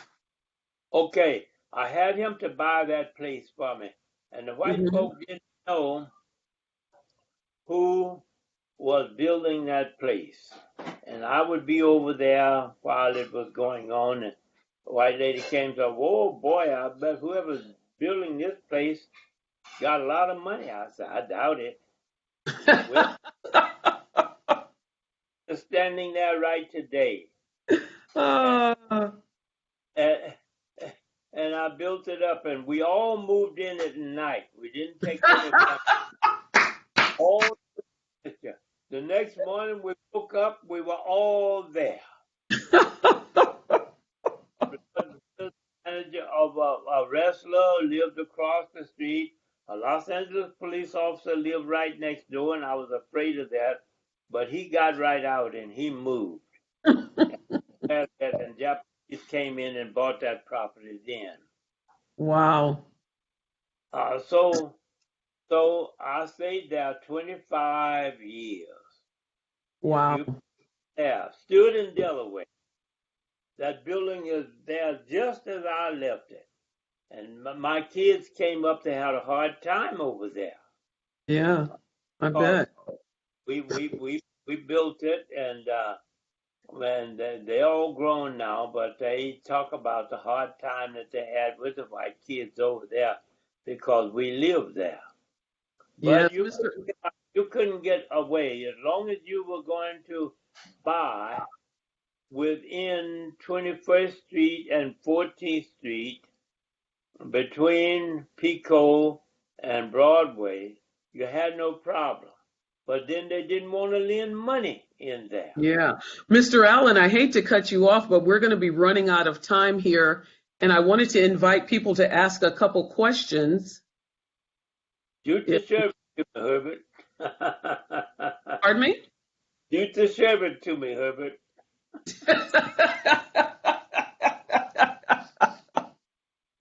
F: Okay, I had him to buy that place for me. And the white folk didn't know who was building that place. And I would be over there while it was going on. And the white lady came and said, "Whoa, boy, I bet whoever's building this place got a lot of money." I said, "I doubt it." Well, standing there right today. And I built it up, and we all moved in at night. We didn't take any time. The next morning we woke up, we were all there. The manager of a wrestler lived across the street. A Los Angeles police officer lived right next door, and I was afraid of that. But he got right out and he moved. And Japanese came in and bought that property then.
A: Wow.
F: So I stayed there 25 years.
A: Wow.
F: Yeah, stood in Delaware. That building is there just as I left it. And my kids came up, they had a hard time over there.
A: Yeah, I bet.
F: We built it, and they're all grown now, but they talk about the hard time that they had with the white kids over there because we lived there. But
A: Yeah,
F: you couldn't get away as long as you were going to buy within 21st Street and 14th Street, between Pico and Broadway. You had no problem. But then they didn't want to lend money in there.
A: Yeah. Mr. Allen, I hate to cut you off, but we're going to be running out of time here. And I wanted to invite people to ask a couple questions.
F: You deserve it to me, Herbert.
A: Pardon me?
F: You deserve it to me, Herbert.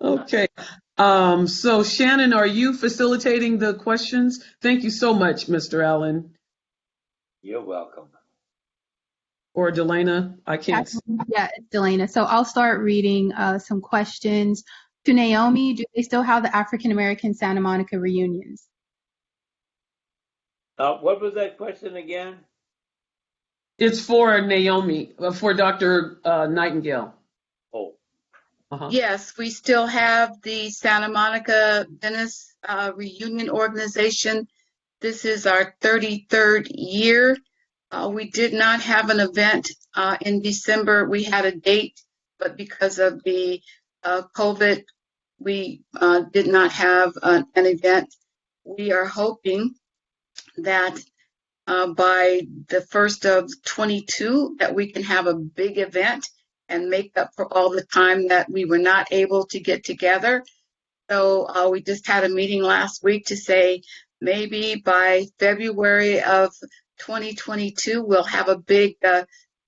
A: Okay. So Shannon, are you facilitating the questions? Thank you so much, Mr. Allen.
F: You're welcome.
A: Or Delana, I can't.
C: Yeah, it's Delana. So I'll start reading some questions. To Naomi, do they still have the African American Santa Monica reunions?
F: What was that question again?
A: It's for Naomi, for Dr. Nightingale.
F: Oh.
A: Uh-huh.
D: Yes, we still have the Santa Monica Venice Reunion Organization. This is our 33rd year. We did not have an event in December. We had a date, but because of the COVID, we did not have an event. We are hoping that by the first of 22 that we can have a big event and make up for all the time that we were not able to get together. So we just had a meeting last week to say maybe by February of 2022 we'll have a big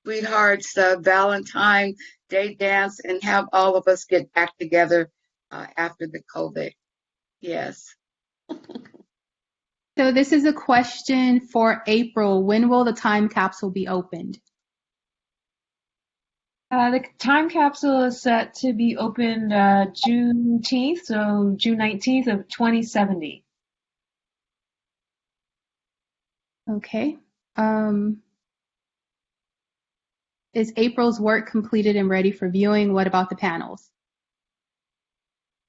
D: Sweethearts Valentine day dance and have all of us get back together after the COVID. Yes.
C: So this is a question for April. When will the time capsule be opened?
E: The time capsule is set to be opened Juneteenth, so June 19th of 2070.
C: Okay. Is April's work completed and ready for viewing? What about the panels?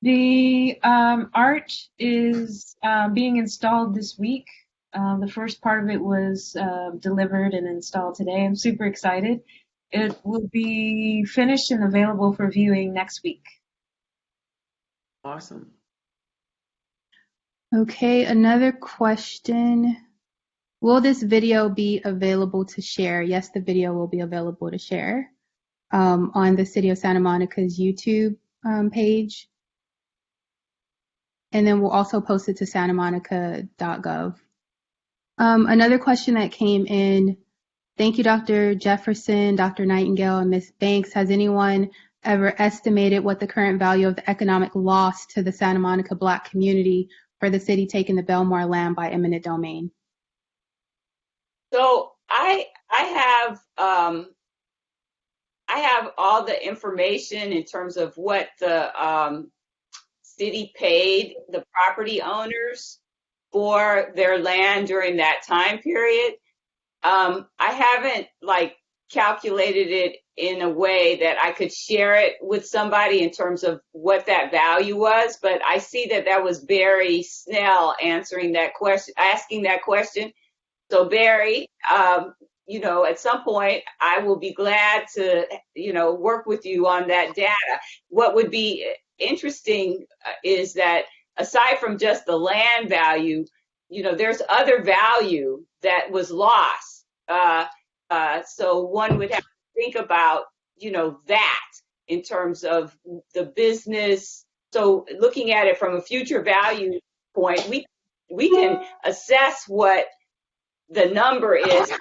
E: The art is being installed this week. The first part of it was delivered and installed today. I'm super excited. It will be finished and available for viewing next week.
A: Awesome.
C: Okay, another question. Will this video be available to share? Yes, the video will be available to share on the City of Santa Monica's YouTube page. And then we'll also post it to santamonica.gov. Another question that came in. Thank you, Dr. Jefferson, Dr. Nightingale, and Ms. Banks. Has anyone ever estimated what the current value of the economic loss to the Santa Monica Black community for the city taking the Bellmar land by eminent domain?
B: So I have all the information in terms of what the city paid the property owners for their land during that time period. I haven't calculated it in a way that I could share it with somebody in terms of what that value was, but I see that was Barry Snell asking that question. So Barry, at some point I will be glad to, work with you on that data. What would be interesting is that aside from just the land value, there's other value that was lost. So one would have to think about, that in terms of the business. So looking at it from a future value point, we can assess what the number is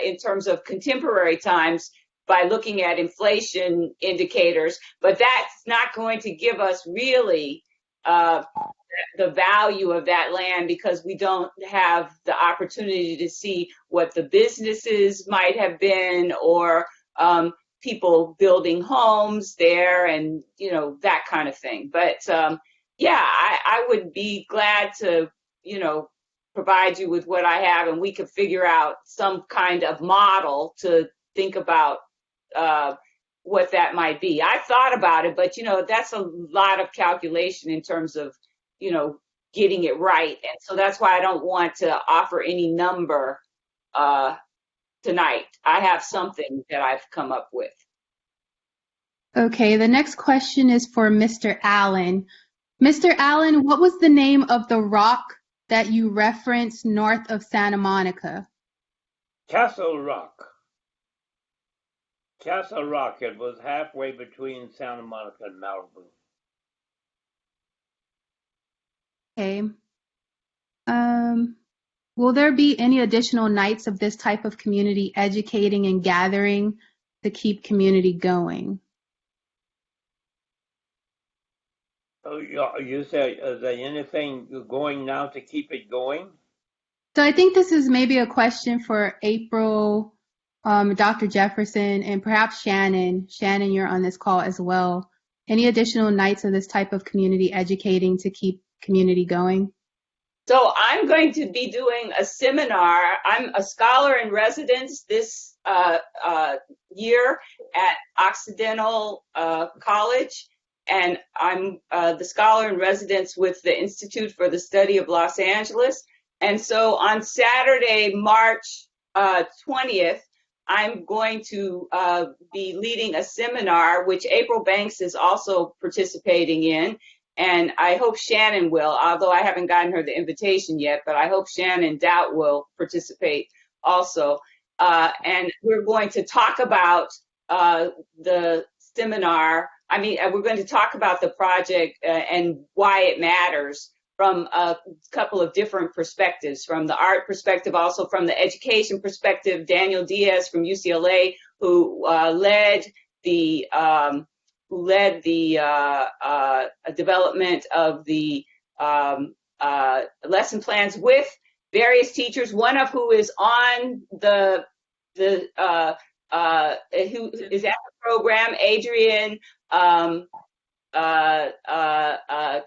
B: in terms of contemporary times by looking at inflation indicators, but that's not going to give us really the value of that land because we don't have the opportunity to see what the businesses might have been or people building homes there and, that kind of thing. But I would be glad to, provide you with what I have and we could figure out some kind of model to think about what that might be. I thought about it, but that's a lot of calculation in terms of, getting it right. And so that's why I don't want to offer any number tonight. I have something that I've come up with.
C: Okay, the next question is for Mr. Allen. Mr. Allen, what was the name of the rock that you referenced north of Santa Monica?
F: Castle Rock. Castle Rock. It was halfway between Santa Monica and Malibu.
C: Okay. Will there be any additional nights of this type of community educating and gathering to keep community going?
F: Oh, you say, is there anything going now to keep it going?
C: So I think this is maybe a question for April, Dr. Jefferson, and perhaps Shannon. Shannon, you're on this call as well. Any additional nights of this type of community educating to keep community going?
B: So I'm going to be doing a seminar. I'm a scholar in residence this year at Occidental College, and I'm the scholar in residence with the Institute for the Study of Los Angeles. And so on Saturday, March 20th, I'm going to be leading a seminar, which April Banks is also participating in. And I hope Shannon will, although I haven't gotten her the invitation yet, but I hope Shannon Doubt will participate also. And we're going to talk about the seminar. We're going to talk about the project and why it matters from a couple of different perspectives, from the art perspective, also from the education perspective. Daniel Diaz from UCLA, who led development of the lesson plans with various teachers, one of who is on who is at the program, Adrian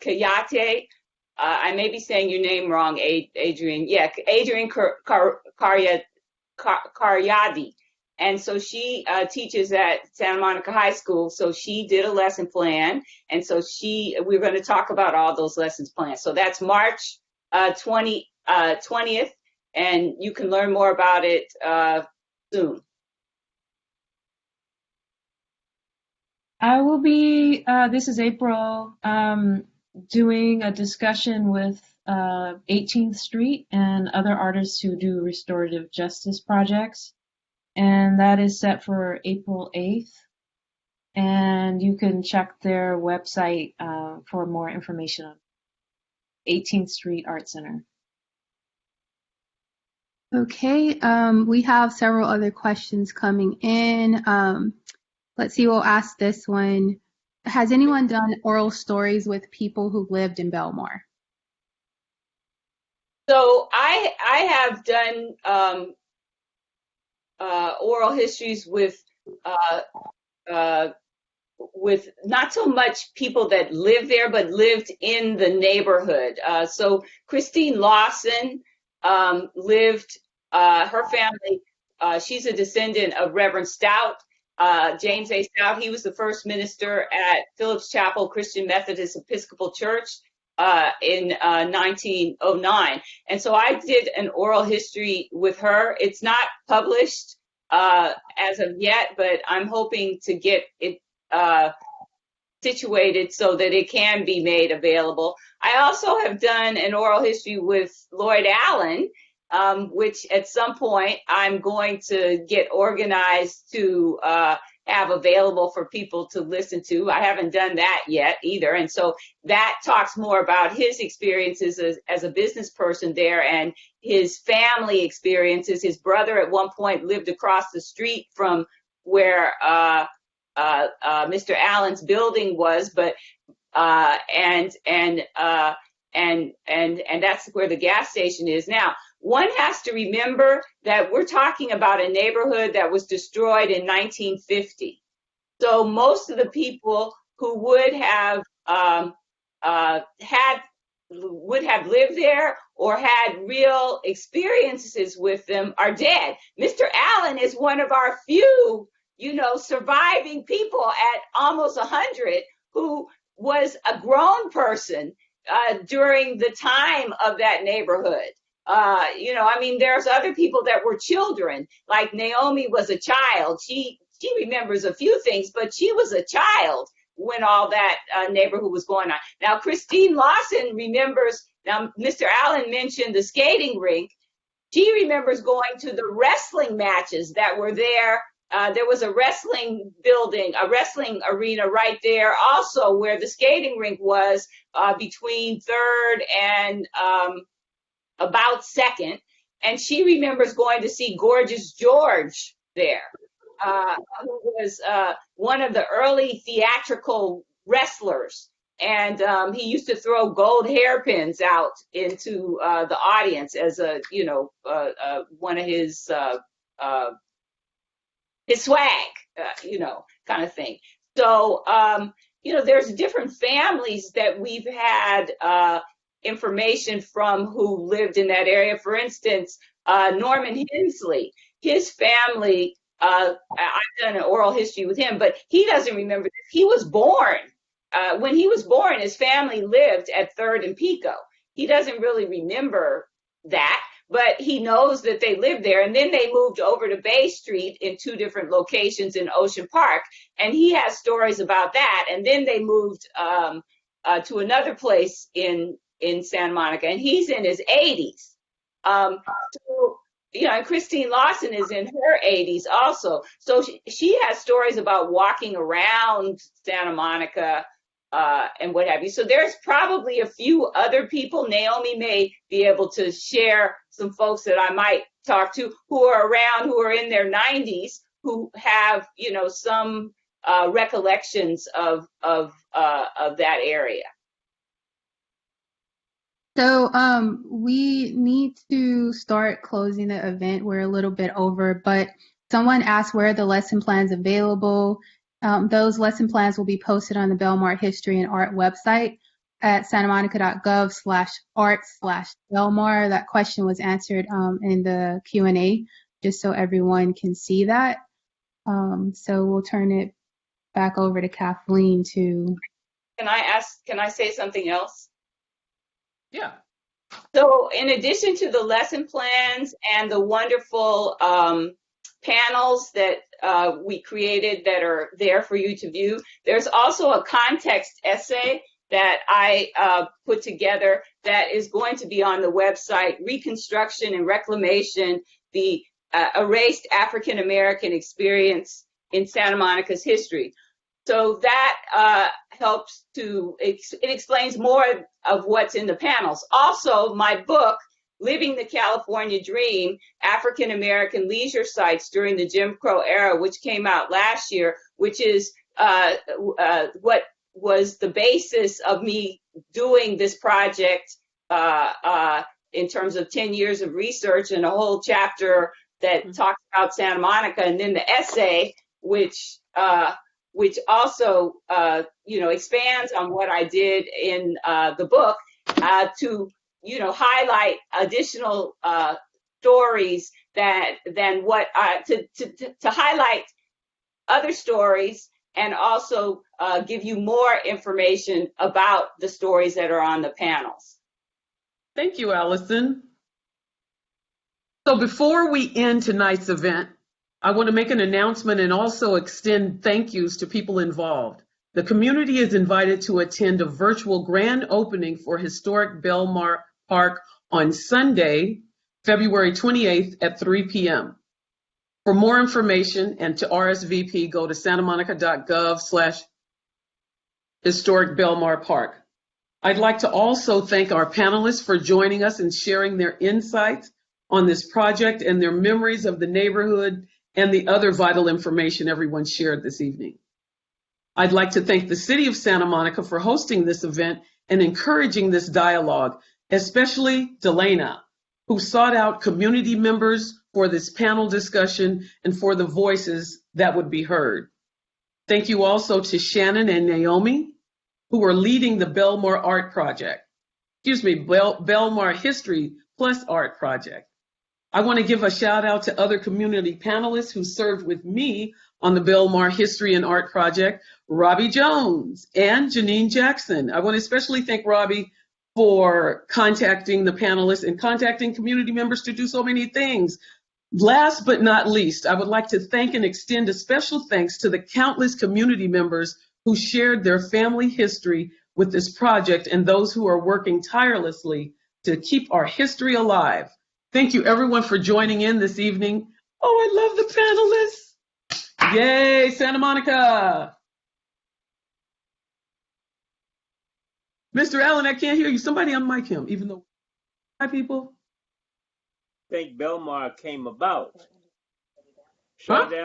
B: Kayate. I may be saying your name wrong, Adrian. Yeah, Adrian Karyadi. And so she teaches at Santa Monica High School. So she did a lesson plan. And so we're going to talk about all those lessons plans. So that's March 20th. And you can learn more about it soon.
E: I will be, this is April, doing a discussion with 18th Street and other artists who do restorative justice projects. And that is set for April 8th. And you can check their website for more information on 18th Street Art Center.
C: Okay, we have several other questions coming in. Let's see, we'll ask this one. Has anyone done oral stories with people who lived in Bellmar?
B: So I have done oral histories with not so much people that live there, but lived in the neighborhood. So Christine Lawson lived, her family, she's a descendant of Reverend Stout, James A. Stout. He was the first minister at Phillips Chapel Christian Methodist Episcopal Church in 1909. And so I did an oral history with her. It's not published as of yet, but I'm hoping to get it situated so that it can be made available. I also have done an oral history with Lloyd Allen, which at some point I'm going to get organized to have available for people to listen to. I haven't done that yet either. And so that talks more about his experiences as a business person there and his family experiences. His brother at one point lived across the street from where Mr. Allen's building was, but and that's where the gas station is now. One has to remember that we're talking about a neighborhood that was destroyed in 1950. So most of the people who would have lived there or had real experiences with them are dead. Mr. Allen is one of our few, surviving people at almost 100 who was a grown person during the time of that neighborhood. There's other people that were children, like Naomi was a child. She remembers a few things, but she was a child when all that neighborhood was going on. Now, Christine Lawson remembers, now Mr. Allen mentioned the skating rink. She remembers going to the wrestling matches that were there. There was a wrestling building, a wrestling arena right there also where the skating rink was between 3rd and about 2nd. And she remembers going to see Gorgeous George there, who was one of the early theatrical wrestlers. And he used to throw gold hairpins out into the audience as one of his swag, kind of thing. So, there's different families that we've had information from who lived in that area. For instance, Norman Hensley, his family, I've done an oral history with him, but he doesn't remember this. He was born. When he was born, his family lived at 3rd and Pico. He doesn't really remember that, but he knows that they lived there. And then they moved over to Bay Street in 2 different locations in Ocean Park. And he has stories about that. And then they moved to another place in Santa Monica, and he's in his 80s. And Christine Lawson is in her 80s also. So she has stories about walking around Santa Monica and what have you. So there's probably a few other people. Naomi may be able to share some folks that I might talk to who are around, who are in their 90s, who have, some recollections of that area.
C: So we need to start closing the event. We're a little bit over, but someone asked where are the lesson plans available. Those lesson plans will be posted on the Belmar History and Art website at santamonica.gov/art/Bellmar. That question was answered in the Q&A, just so everyone can see that. So we'll turn it back over to Kathleen to.
B: Can I say something else?
A: Yeah.
B: So in addition to the lesson plans and the wonderful panels that we created that are there for you to view, there's also a context essay that I put together that is going to be on the website, Reconstruction and Reclamation, the Erased African American Experience in Santa Monica's History. So that helps to, it explains more of what's in the panels. Also, my book, Living the California Dream, African American Leisure Sites During the Jim Crow Era, which came out last year, which is what was the basis of me doing this project in terms of 10 years of research and a whole chapter that talks about Santa Monica, and then the essay, which also, expands on what I did in the book to, highlight additional stories than what to highlight other stories and also give you more information about the stories that are on the panels.
A: Thank you, Alison. So before we end tonight's event, I want to make an announcement and also extend thank yous to people involved. The community is invited to attend a virtual grand opening for Historic Belmar Park on Sunday, February 28th at 3 p.m. For more information and to RSVP, go to santamonica.gov/Historic Belmar Park. I'd like to also thank our panelists for joining us and sharing their insights on this project and their memories of the neighborhood and the other vital information everyone shared this evening. I'd like to thank the City of Santa Monica for hosting this event and encouraging this dialogue, especially Delana, who sought out community members for this panel discussion and for the voices that would be heard. Thank you also to Shannon and Naomi, who are leading the Belmar Art Project. Belmar History plus Art Project. I want to give a shout out to other community panelists who served with me on the Belmar History and Art Project, Robbie Jones and Janine Jackson. I want to especially thank Robbie for contacting the panelists and contacting community members to do so many things. Last but not least, I would like to thank and extend a special thanks to the countless community members who shared their family history with this project and those who are working tirelessly to keep our history alive. Thank you everyone for joining in this evening. Oh, I love the panelists. Yay, Santa Monica. Mr. Allen, I can't hear you. Somebody unmic him, even though, hi people.
F: I think Belmar came about shortly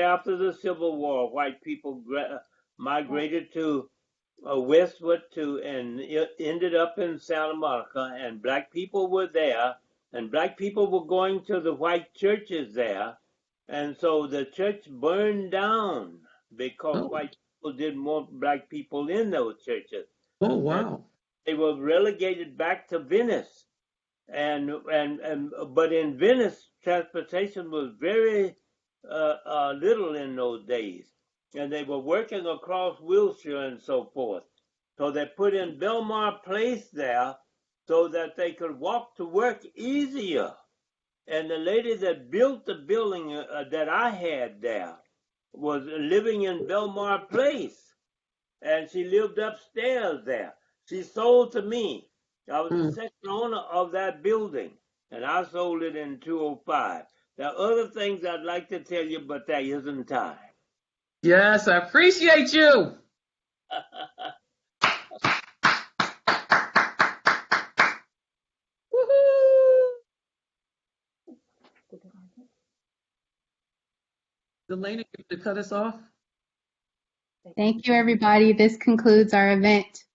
F: after the Civil War. White people migrated to westward and ended up in Santa Monica, and black people were there, and black people were going to the white churches there, and so the church burned down because white people didn't want black people in those churches.
A: Oh, wow.
F: And they were relegated back to Venice. But in Venice, transportation was very little in those days, and they were working across Wilshire and so forth. So they put in Belmar Place there so that they could walk to work easier. And the lady that built the building that I had there was living in Belmar Place, and she lived upstairs there. She sold to me. I was the second owner of that building, and I sold it in 2005. There are other things I'd like to tell you, but there isn't time.
A: Yes, I appreciate you. Woohoo! Delana, you to cut us off?
C: Thank you, everybody. This concludes our event.